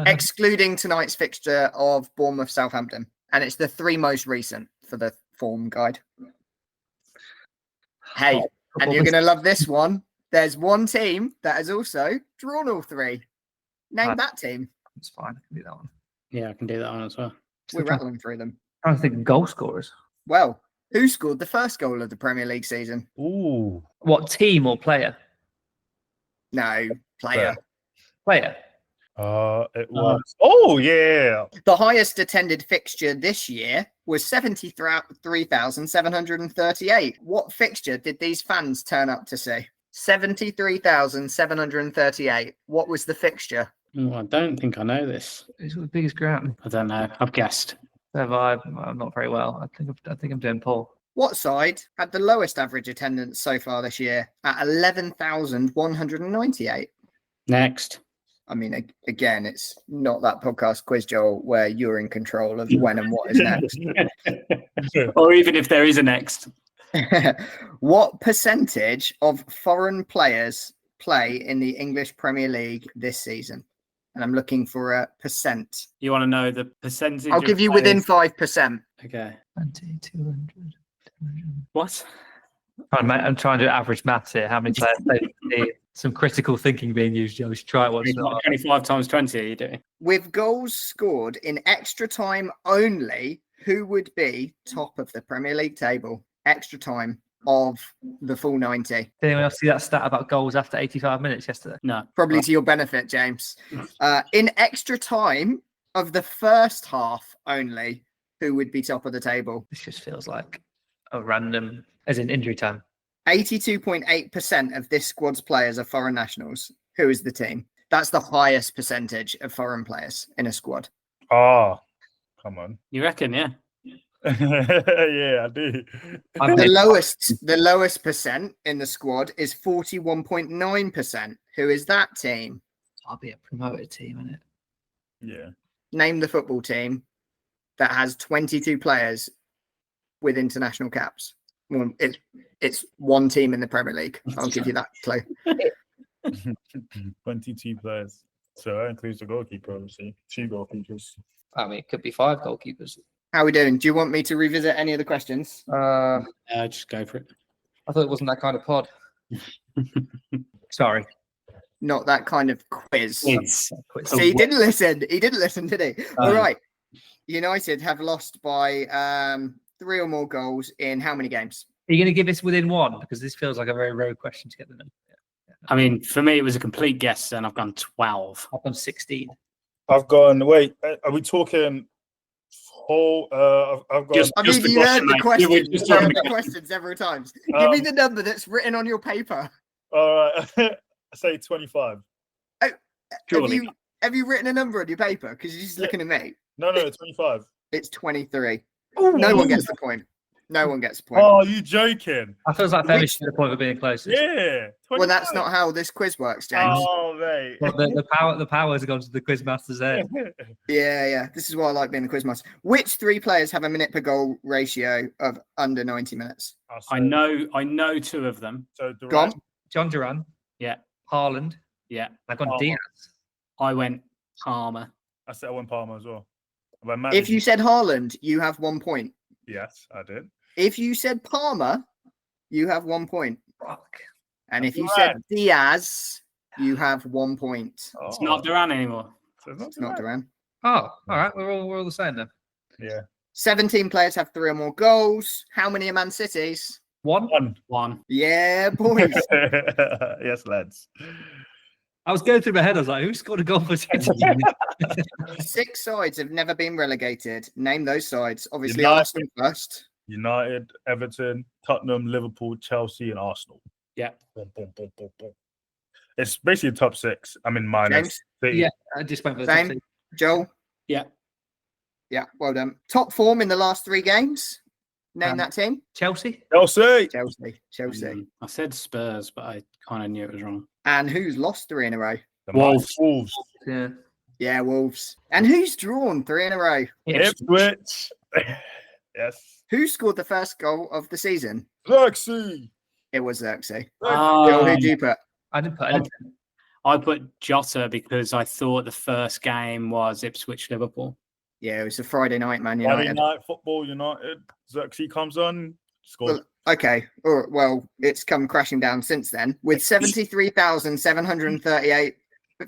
Excluding tonight's fixture of Bournemouth Southampton. And it's the 3 most recent for the form guide. Hey, and you're going to love this one. There's 1 team that has also drawn all 3. Name that team. It's fine. I can do that one. Yeah, I can do that one as well. We're rattling through them. I don't think of goal scorers. Well, who scored the first goal of the Premier League season? Ooh. What, team or player? No, player. Player. It was. Oh, yeah. The highest attended fixture this year was 73,738. What fixture did these fans turn up to see? 73,738. What was the fixture? I don't think I know this. Who's the biggest ground? I don't know. I've guessed. I'm not very well. I think I'm doing poor. What side had the lowest average attendance so far this year at 11,198? Next. I mean, again, it's not that podcast quiz, Joel, where you're in control of when and what is next. Or even if there is a next. What percentage of foreign players play in the English Premier League this season? And I'm looking for a percent. You want to know the percentage? I'll give you within 5%. Okay. 20, 200, 200. What? I'm trying to average maths here. How many players play? Some critical thinking being used. Joe. Let's try it once. 25 times 20, are you doing? With goals scored in extra time only, who would be top of the Premier League table? Extra time of the full 90. Did anyone else see that stat about goals after 85 minutes yesterday? No. Probably to your benefit, James. In extra time of the first half only, who would be top of the table? This just feels like a random, as in injury time. 82.8% of this squad's players are foreign nationals. Who is the team? That's the highest percentage of foreign players in a squad. Ah, come on. You reckon? Yeah. Yeah, I do. The lowest percent in the squad is 41.9%. Who is that team? I'll be a promoted team, isn't it? Yeah. Name the football team that has 22 players with international caps. Well, it's one team in the Premier League. I'll give you that clue. 22 players. So that includes the goalkeeper, obviously. 2 goalkeepers. I mean, it could be 5 goalkeepers. How are we doing? Do you want me to revisit any of the questions? Just go for it. I thought it wasn't that kind of pod. Sorry. Not that kind of quiz. It's See, he didn't listen. He didn't listen, did he? All right. United have lost by 3 or more goals in how many games? Are you going to give this within 1? Because this feels like a very rogue question to get them in. I mean, for me, it was a complete guess, and I've gone 12. I've gone 16. I've gone, wait, are we talking whole? I've gone. I mean, the you heard question, the mate. questions. You You just heard heard the the questions several times. Give me the number that's written on your paper. All right. I say 25. Surely. Have you written a number on your paper? Because you're just looking at me. No, 25. It's 23. No one gets the point. No one gets the point. Oh, you joking? I feel like Femi should get the point for being closest. Yeah. 25. Well, that's not how this quiz works, James. Oh, mate. Well, the power has gone to the quizmaster's head. Yeah. This is why I like being the quizmaster. Which 3 players have a minute per goal ratio of under 90 minutes? I know 2 of them. So Go on. John Duran. Yeah. Haaland. Yeah. I've gone Palmer. Diaz. I went Palmer. I said I went Palmer as well. If you said Haaland, you have 1 point. Yes, I did. If you said Palmer, you have 1 point. Fuck. And if you Right. said Diaz, you have 1 point. Oh, It's not Duran anymore. so it's not It's not Duran. Oh, all right. We're all the same then. Yeah. 17 players have 3 or more goals. How many are Man City's? 1. 1. Yeah, boys. Yes, lads. I was going through my head. I was like, who scored a goal for City? 6 sides have never been relegated. Name those sides. Obviously, United. Arsenal first. United, Everton, Tottenham, Liverpool, Chelsea, and Arsenal. Yeah. Boom, boom, boom, boom, boom. It's basically top 6. I mean, minus James? City. Yeah, I just went for the top Same. 6. Joel? Yeah. Yeah, well done. Top form in the last 3 games. Name that team. Chelsea. Chelsea. Chelsea. I said Spurs, but I kind of knew it was wrong. And who's lost 3 in a row? The Wolves. Wolves. Yeah. Yeah, Wolves. And who's drawn 3 in a row? Ipswich. Yes. Who scored the first goal of the season? Xerxes. It was Xerxes. Oh, Joel, who'd you put? I didn't put anything. I put Jota because I thought the first game was Ipswich Liverpool. Yeah, it was a Friday night, Man Friday United. night football, United. Xerxes comes on. Scores. Well, okay. Well, it's come crashing down since then. With 73,738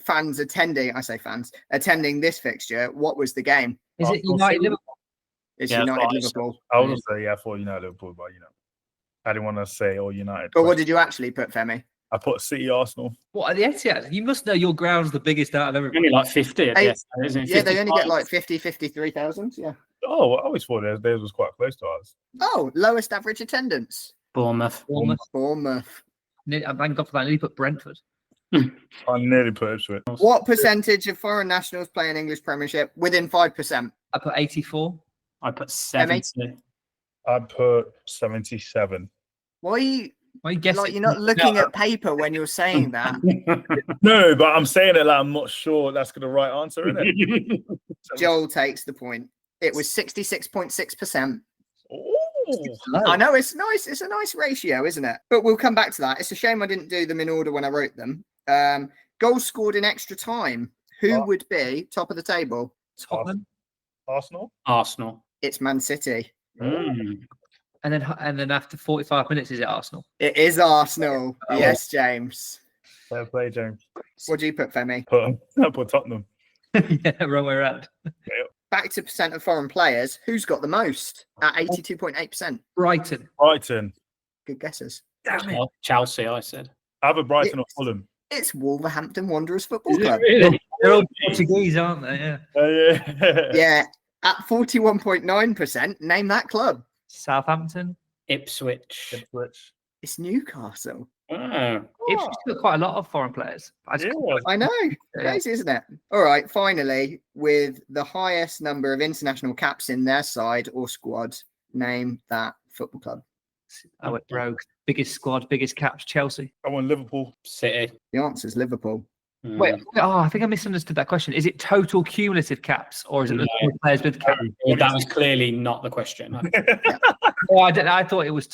fans attending, I say fans, attending this fixture, what was the game? Is it United Liverpool? It's Yeah, United that's Liverpool. I was gonna say, yeah, I thought United Liverpool, but I didn't want to say all United. But what did you actually put, Femi? I put City, Arsenal. What, at the Etihad? You must know your ground's the biggest out of everybody. Only like 50 at the Hey, end, isn't it? Yeah, they only get 55? like 53,000. Yeah. Oh, I always thought theirs was quite close to ours. Oh, lowest average attendance. Bournemouth. Bournemouth. I thank God for that. I nearly put Brentford. I nearly put Ipswich. What percentage of foreign nationals play in English Premiership? Within 5%. I put 84. I put 70. I put 77. Why are you Why are you guessing? like you're not looking at paper when you're saying that? No, but I'm saying it like I'm not sure that's the right answer, isn't it? Joel takes the point. It was 66.6%. Oh, I know it's nice. It's a nice ratio, isn't it? But we'll come back to that. It's a shame I didn't do them in order when I wrote them. Goals scored in extra time. Who would be top of the table? Tottenham. Arsenal. Arsenal. It's Man City. Mm. And then after 45 minutes, is it Arsenal? It is Arsenal. Oh. Yes, James. Fair play, James. What do you put, Femi? I put Tottenham. Yeah, wrong way around. Back to percent of foreign players. Who's got the most at 82.8%? Brighton. Brighton. Good guesses. Damn it. Chelsea, I said. Either Brighton or Fulham. It's Wolverhampton Wanderers Football Is it Club. really? They're all Portuguese, aren't they? Yeah. Yeah. Yeah, at 41.9%. Name that club. Southampton. Ipswich. Ipswich. It's Newcastle. Oh. Ipswich got quite a lot of foreign players. I know. Crazy, isn't it? All right, finally, with the highest number of international caps in their side or squad, name that football club. I went rogue. Biggest squad, biggest caps, Chelsea. I want Liverpool. City. The answer is Liverpool. Wait, I think I misunderstood that question. Is it total cumulative caps, or is it the players with caps? Well, that was clearly not the question. Oh, I thought it was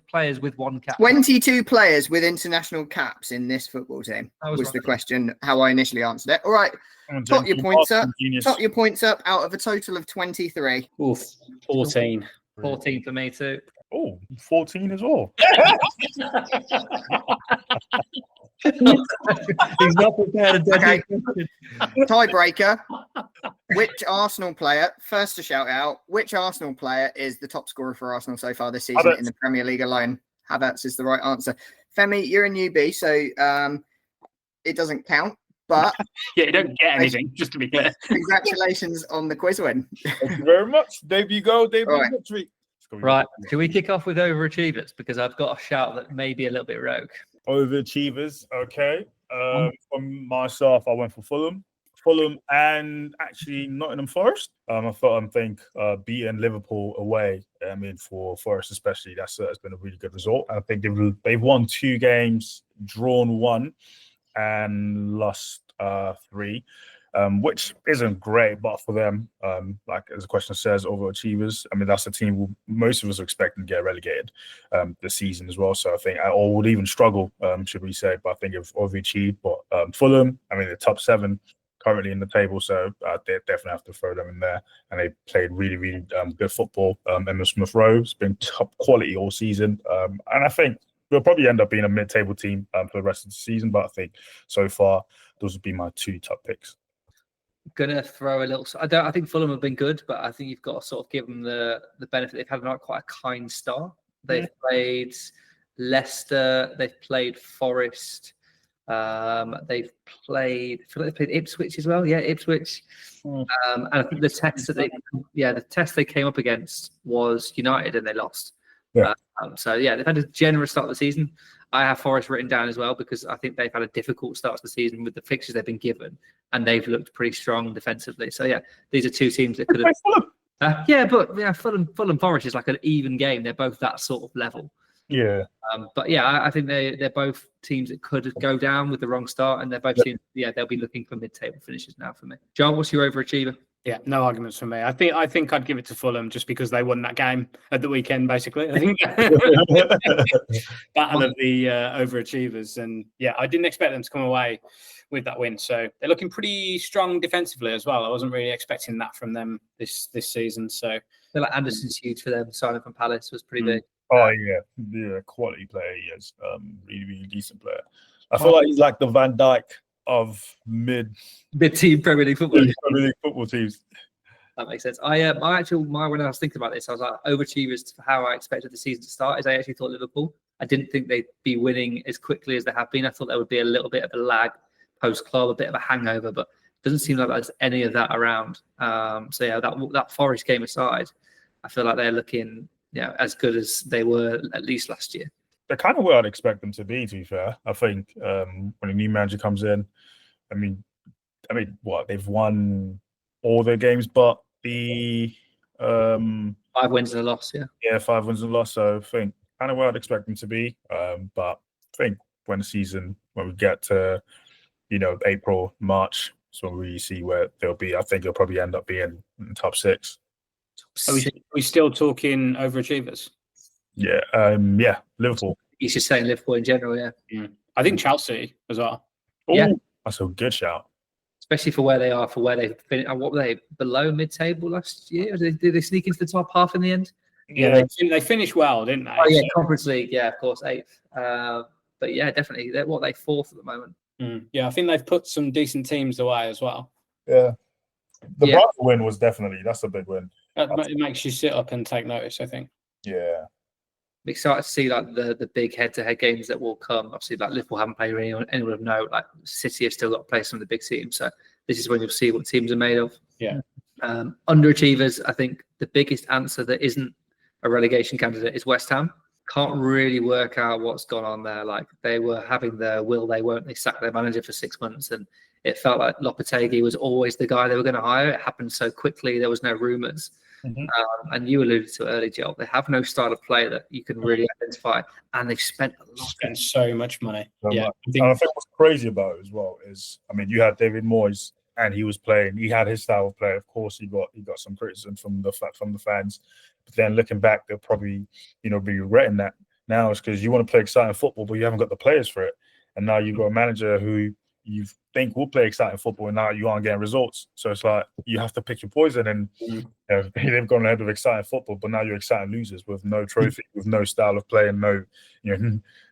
players with one cap. 22 players with international caps in this football team That was was right. the question, how I initially answered it. All right, And top your points up. Genius. Top your points up out of a total of 23. Oof, 14. 14 for me too. Oh, 14 as well. He's not prepared to Okay. Tiebreaker. Which Arsenal player, first to shout out, which Arsenal player is the top scorer for Arsenal so far this season in the Premier League alone? Havertz is the right answer. Femi, you're a newbie, so it doesn't count. But Yeah, you don't get anything, just to be clear. congratulations on the quiz win. Thank you very much. There you go. Debut Right. victory. Right. Can we kick off with overachievers? Because I've got a shout that may be a little bit rogue. Overachievers. Okay. From myself, I went for Fulham. And actually Nottingham Forest. I think beating Liverpool away. I mean, for Forest especially, that's been a really good result. I think they've won 2 games, drawn 1, and lost 3, which isn't great. But for them, like as the question says, overachievers. I mean, that's a team who most of us are expecting to get relegated this season as well. So I think, or would even struggle, should we say? But I think if overachieved. But Fulham, I mean, the top 7. Currently in the table, so they definitely have to throw them in there. And they played really, really good football. Emma Smith Rowe's been top quality all season, and I think we'll probably end up being a mid-table team for the rest of the season. But I think so far those would be my 2 top picks. Gonna throw a little. I think Fulham have been good, but I think you've got to sort of give them the benefit. They've had not quite a kind start. They've played Leicester. They've played Forest. They've played Ipswich as well. Yeah, Ipswich. And I think the test they came up against was United, and they lost. Yeah. So they've had a generous start of the season. I have Forest written down as well because I think they've had a difficult start to the season with the fixtures they've been given, and they've looked pretty strong defensively. So these are 2 teams that could have. Fulham Forest is like an even game. They're both that sort of level. Yeah. I think they're both teams that could go down with the wrong start, and they're both teams. Yeah, they'll be looking for mid-table finishes now for me. John, what's your overachiever? Yeah, no arguments for me. I think I'd give it to Fulham just because they won that game at the weekend, basically. I think battle of the overachievers, and I didn't expect them to come away with that win. So they're looking pretty strong defensively as well. I wasn't really expecting that from them this season. So I feel like Anderson's huge for them. Signing from Palace was pretty big. Oh yeah, quality player. He is really, really decent player. I feel like he's like the Van Dijk mid-team Premier League football. Teams. That makes sense. When I was thinking about this, I was like, overachievers for how I expected the season to start. Is I actually thought Liverpool. I didn't think they'd be winning as quickly as they have been. I thought there would be a little bit of a lag post-club, a bit of a hangover, but it doesn't seem like there's any of that around. That Forest game aside, I feel like they're looking as good as they were at least last year. They're kind of where I'd expect them to be be fair. I think when a new manager comes in, I mean, they've won all their games but the 5 wins and a loss, 5 wins and a loss. So I think kind of where I'd expect them to be. But I think when we get to April, March, so we see where they'll be. I think they'll probably end up being in the top 6. Are we still talking overachievers? Yeah, Liverpool. He's just saying Liverpool in general, I think Chelsea as well. That's a good shout. Especially for where they are, for where they've been. What were they, below mid-table last year? Did they sneak into the top half in the end? Yeah, they finished well, didn't they? Oh yeah, Conference League, of course, 8th. But definitely, they're 4th at the moment. Yeah, I think they've put some decent teams away as well. Yeah. The Brighton win was that's a big win. It makes you sit up and take notice, I think. Yeah. I'm excited to see like the big head-to-head games that will come. Obviously, like Liverpool haven't played anyone of note. Like City have still got to play some of the big teams. So this is when you'll see what teams are made of. Yeah. Underachievers, I think the biggest answer that isn't a relegation candidate is West Ham. can't really work out what's gone on there. Like they were having their will they won't they sack their manager for 6 months, and it felt like Lopetegui was always the guy they were going to hire. It happened so quickly. There was no rumours. And you alluded to it earlier, Joel. They have no style of play that you can really identify, and they've spent a lot. Spent so much money. So Yeah, much. And I think what's crazy about it as well is, I mean, you had David Moyes, and he was playing. He had his style of play. Of course, he got some criticism from the fans. But then looking back, they'll probably be regretting that now. It's because you want to play exciting football, but you haven't got the players for it. And now you've got a manager who you think will play exciting football, and now you aren't getting results. So it's like you have to pick your poison. And they've gone ahead with exciting football, but now you're exciting losers with no trophy, with no style of play, and no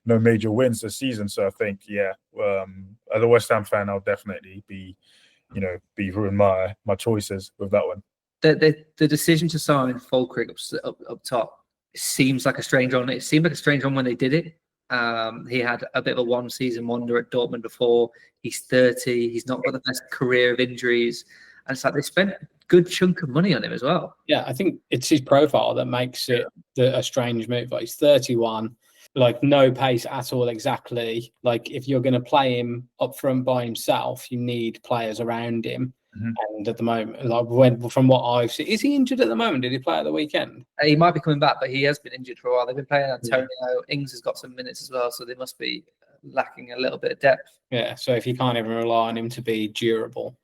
major wins this season. So I think, as a West Ham fan, I'll definitely be ruining my choices with that one. The decision to sign Falkirk up top seems like a strange one. It seemed like a strange one when they did it. He had a bit of a one-season wonder at Dortmund before. He's 30. He's not got the best career of injuries. And it's like they spent a good chunk of money on him as well. Yeah, I think it's his profile that makes it a strange move. Like, he's 31, like no pace at all exactly. Like if you're going to play him up front by himself, you need players around him. And at the moment, like from what I've seen, is he injured at the moment? Did he play at the weekend? He might be coming back, but he has been injured for a while. They've been playing Antonio. Ings has got some minutes as well, so they must be lacking a little bit of depth. Yeah, so if you can't even rely on him to be durable,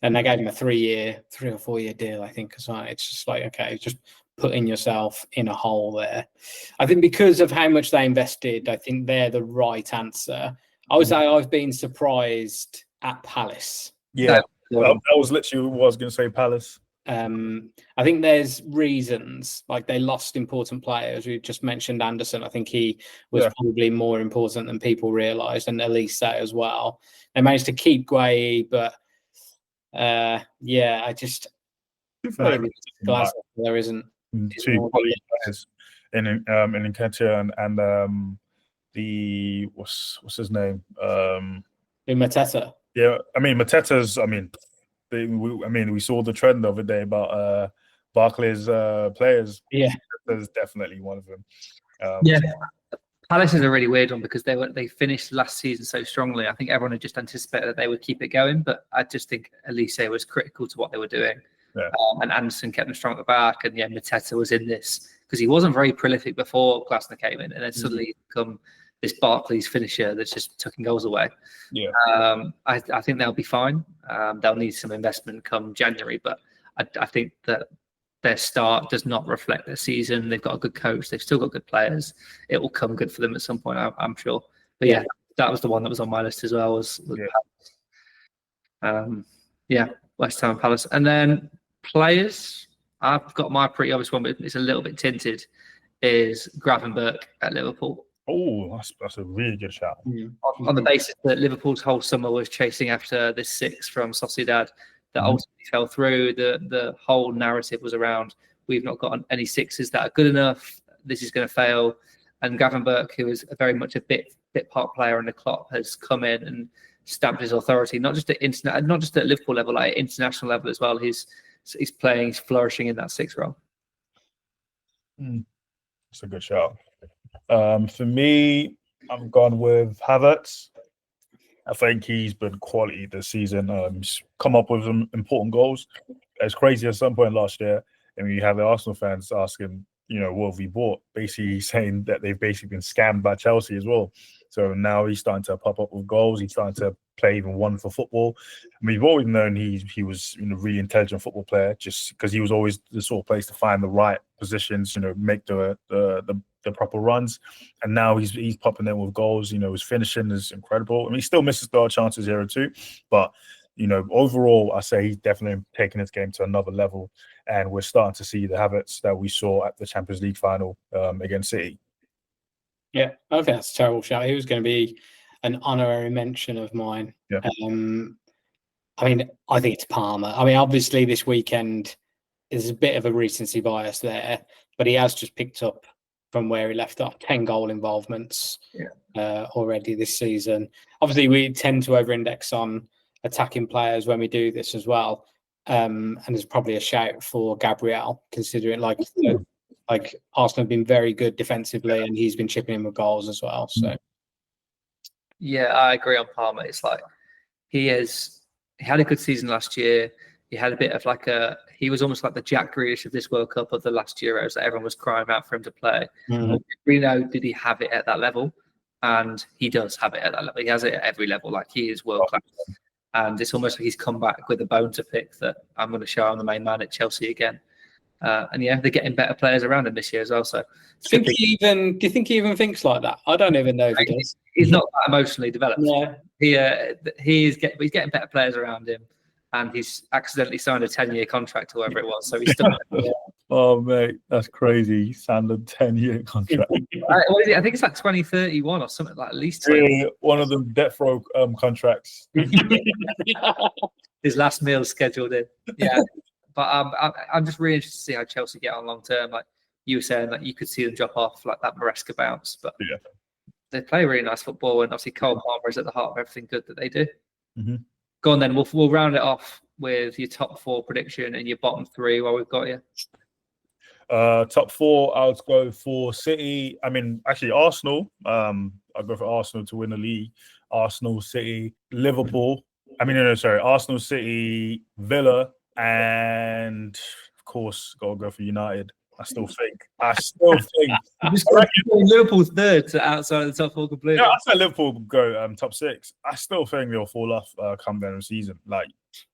and they gave him a 3 or 4 year deal, I think, as well. It's just like, okay, just putting yourself in a hole there. I think because of how much they invested, I think they're the right answer. I would say I've been surprised at Palace. Yeah. That was literally what I was going to say, Palace. I think there's reasons, like they lost important players. We just mentioned Anderson. I think he was probably more important than people realised, and Elise as well. They managed to keep Gueye, but I just maybe glad there isn't two quality players in Contentious and the what's his name? In Mateta. Yeah, I mean Mateta's. We saw the trend the other day about Barclays players. Yeah, Mateta's definitely one of them. Palace is a really weird one because they finished last season so strongly. I think everyone had just anticipated that they would keep it going, but I just think Elise was critical to what they were doing. Yeah. And Anderson kept them strong at the back, and Mateta was in this because he wasn't very prolific before Glasner came in, and then suddenly he's become this Barclays finisher that's just tucking goals away. Yeah. I think they'll be fine. They'll need some investment come January, but I think that their start does not reflect their season. They've got a good coach. They've still got good players. It will come good for them at some point, I'm sure. But yeah, that was the one that was on my list as well. Was Palace. West Ham, Palace, and then players. I've got my pretty obvious one, but it's a little bit tinted. Is Gravenberch at Liverpool? Oh, that's a really good shout. On the basis that Liverpool's whole summer was chasing after this 6 from Sociedad that ultimately fell through. The whole narrative was around, we've not got any 6s that are good enough. This is going to fail. And Gravenberch, who is very much a bit part player in the Klopp, has come in and stamped his authority, not just at Liverpool level, like international level as well. He's playing, he's flourishing in that 6 role. That's a good shout. For me, I've gone with Havertz. I think he's been quality this season. He's come up with some important goals. It's crazy at some point last year, and you have the Arsenal fans asking, what have we bought? Basically saying that they've basically been scammed by Chelsea as well. So now he's starting to pop up with goals. He's starting to play even wonderful football. I mean, we've always known he was a really intelligent football player, just because he was always the sort of place to find the right positions, make the proper runs. And now he's popping in with goals. His finishing is incredible. I mean, he still misses the odd chances here or two, but overall, I say he's definitely taking his game to another level, and we're starting to see the Havertz that we saw at the Champions League final against City. Yeah, I think that's a terrible shout. He was going to be an honorary mention of mine. Yeah. I think it's Palmer. I mean, obviously this weekend is a bit of a recency bias there, but he has just picked up from where he left off, 10 goal involvements already this season. Obviously, we tend to over-index on attacking players when we do this as well. And there's probably a shout for Gabriel, considering like Arsenal have been very good defensively, and he's been chipping in with goals as well. So Yeah, I agree on Palmer. It's like he had a good season last year. He had a bit of he was almost like the Jack Grealish of this World Cup of the last Euros that everyone was crying out for him to play. We know, did he have it at that level? And he does have it at that level. He has it at every level. Like, he is world class. And it's almost like he's come back with a bone to pick that I'm going to show I'm the main man at Chelsea again. And yeah, they're getting better players around him this year as well. So, do you think he even thinks like that? I don't even know if he does. He's not that emotionally developed. Yeah. He's getting better players around him, and he's accidentally signed a 10-year contract or whatever it was. So he's still. Oh mate, that's crazy. He signed a 10-year contract. What is it? I think it's like 2031 or something, like at least 20. Yeah, one of them death row contracts. His last meal scheduled in. Yeah. But I'm just really interested to see how Chelsea get on long term. Like you were saying, that you could see them drop off like that Maresca bounce, but they play really nice football, and obviously Cole Palmer is at the heart of everything good that they do. Go on then, we'll round it off with your top 4 prediction and your bottom 3 while we've got you. Top 4, I would go for City. I mean, actually Arsenal. I'd go for Arsenal to win the league. Arsenal, City, Liverpool. Arsenal, City, Villa, and of course, gotta go for United. I still think. Liverpool's third to outside of the top 4 completely. Yeah, I said Liverpool go top 6. I still think they'll fall off come the end of the season. Like,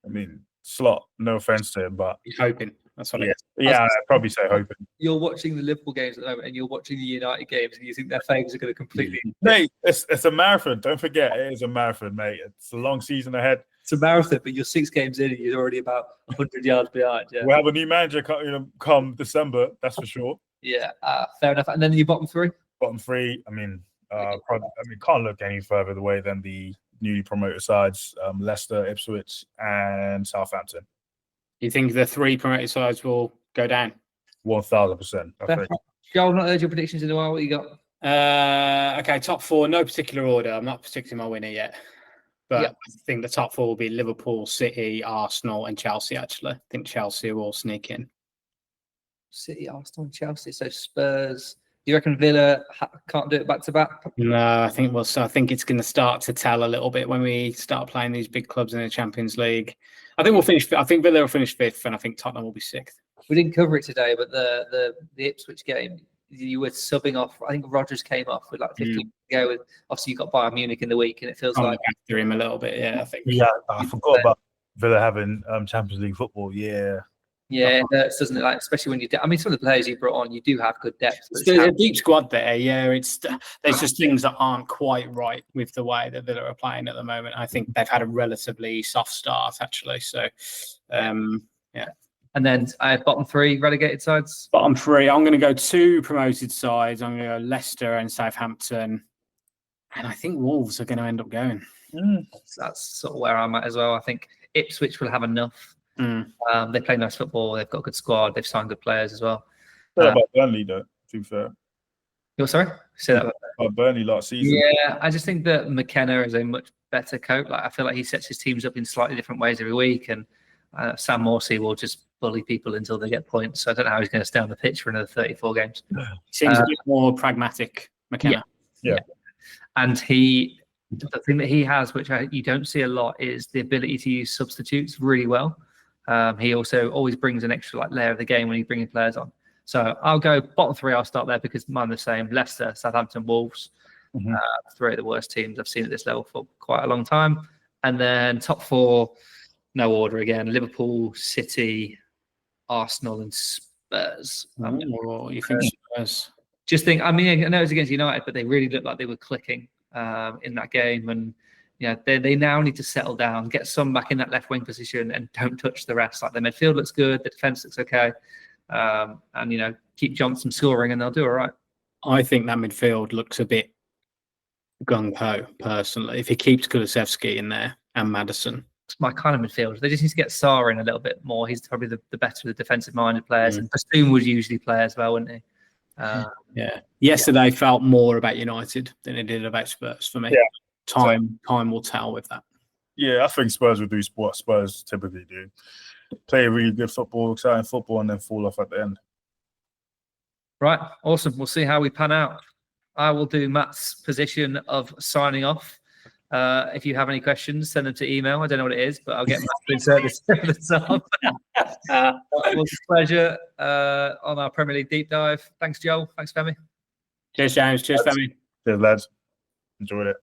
I mean, Slot. No offense to him, but he's hoping. That's what. I'd probably say hoping. You're watching the Liverpool games at the moment, and you're watching the United games, and you think their favours are going to completely. Mate, it's a marathon. Don't forget, it is a marathon, mate. It's a long season ahead. It's a marathon, but you're 6 games in, and you're already about 100 yards behind. Yeah. We'll have a new manager come December. That's for sure. Yeah, fair enough. And then your bottom 3. Bottom 3. Can't look any further away than the newly promoted sides: Leicester, Ipswich, and Southampton. You think the 3 promoted sides will go down? 1000%. I think. Joel, not heard your predictions in a while. What you got? Okay, top 4, no particular order. I'm not predicting my winner yet. But I think the top 4 will be Liverpool, City, Arsenal, and Chelsea, actually. I think Chelsea will sneak in. City, Arsenal, and Chelsea. So Spurs. Do you reckon Villa can't do it back to back? No, I think I think it's going to start to tell a little bit when we start playing these big clubs in the Champions League. I think Villa will finish 5th, and I think Tottenham will be 6th. We didn't cover it today, but the Ipswich game, you were subbing off. I think Rodgers came off with like 15 to go. With obviously you got Bayern Munich in the week, and it feels like after him a little bit. Yeah, I think. Yeah, I forgot about Villa having Champions League football. Yeah. Yeah, it hurts, doesn't it? Like, especially when some of the players you brought on, you do have good depth. There's a deep squad there. Yeah, there's just things that aren't quite right with the way that Villa are playing at the moment. I think they've had a relatively soft start, actually. So, yeah. And then I have bottom 3 relegated sides. Bottom 3, I'm going to go 2 promoted sides. I'm going to go Leicester and Southampton, and I think Wolves are going to end up going. So that's sort of where I'm at as well. I think Ipswich will have enough. They play nice football. They've got a good squad. They've signed good players as well. What about Burnley, though? To be fair. You're sorry? Say that about Burnley last season. Yeah, I just think that McKenna is a much better coach. Like, I feel like he sets his teams up in slightly different ways every week, and Sam Morsey will just bully people until they get points. So I don't know how he's going to stay on the pitch for another 34 games. Seems a bit more pragmatic, McKenna. Yeah. And the thing that he has, which you don't see a lot, is the ability to use substitutes really well. He also always brings an extra layer of the game when he's bringing players on. So I'll go bottom 3. I'll start there because mine are the same: Leicester, Southampton, Wolves. 3 of the worst teams I've seen at this level for quite a long time. And then top 4, no order again: Liverpool, City, Arsenal, and Spurs. You think Spurs? I know it's against United, but they really looked like they were clicking in that game, and they now need to settle down, get some back in that left wing position, and don't touch the rest. Like, the midfield looks good, the defense looks okay, and keep Johnson scoring, and they'll do all right. I think that midfield looks a bit gung ho. Personally, if he keeps Kulusevski in there and Maddison, it's my kind of midfield. They just need to get Sarr in a little bit more. He's probably the better of the defensive-minded players, and Bassoon would usually play as well, wouldn't he? Yesterday felt more about United than it did about Spurs for me. Yeah. Time will tell with that. Yeah, I think Spurs will do what Spurs typically do: play really good football, exciting football, and then fall off at the end. Right, awesome. We'll see how we pan out. I will do Matt's position of signing off. If you have any questions, send them to email. I don't know what it is, but I'll get Matt to insert this at the top. It was a pleasure on our Premier League deep dive. Thanks, Joel. Thanks, Femi. Cheers, James. Cheers, Femi. Cheers, lads. Enjoyed it.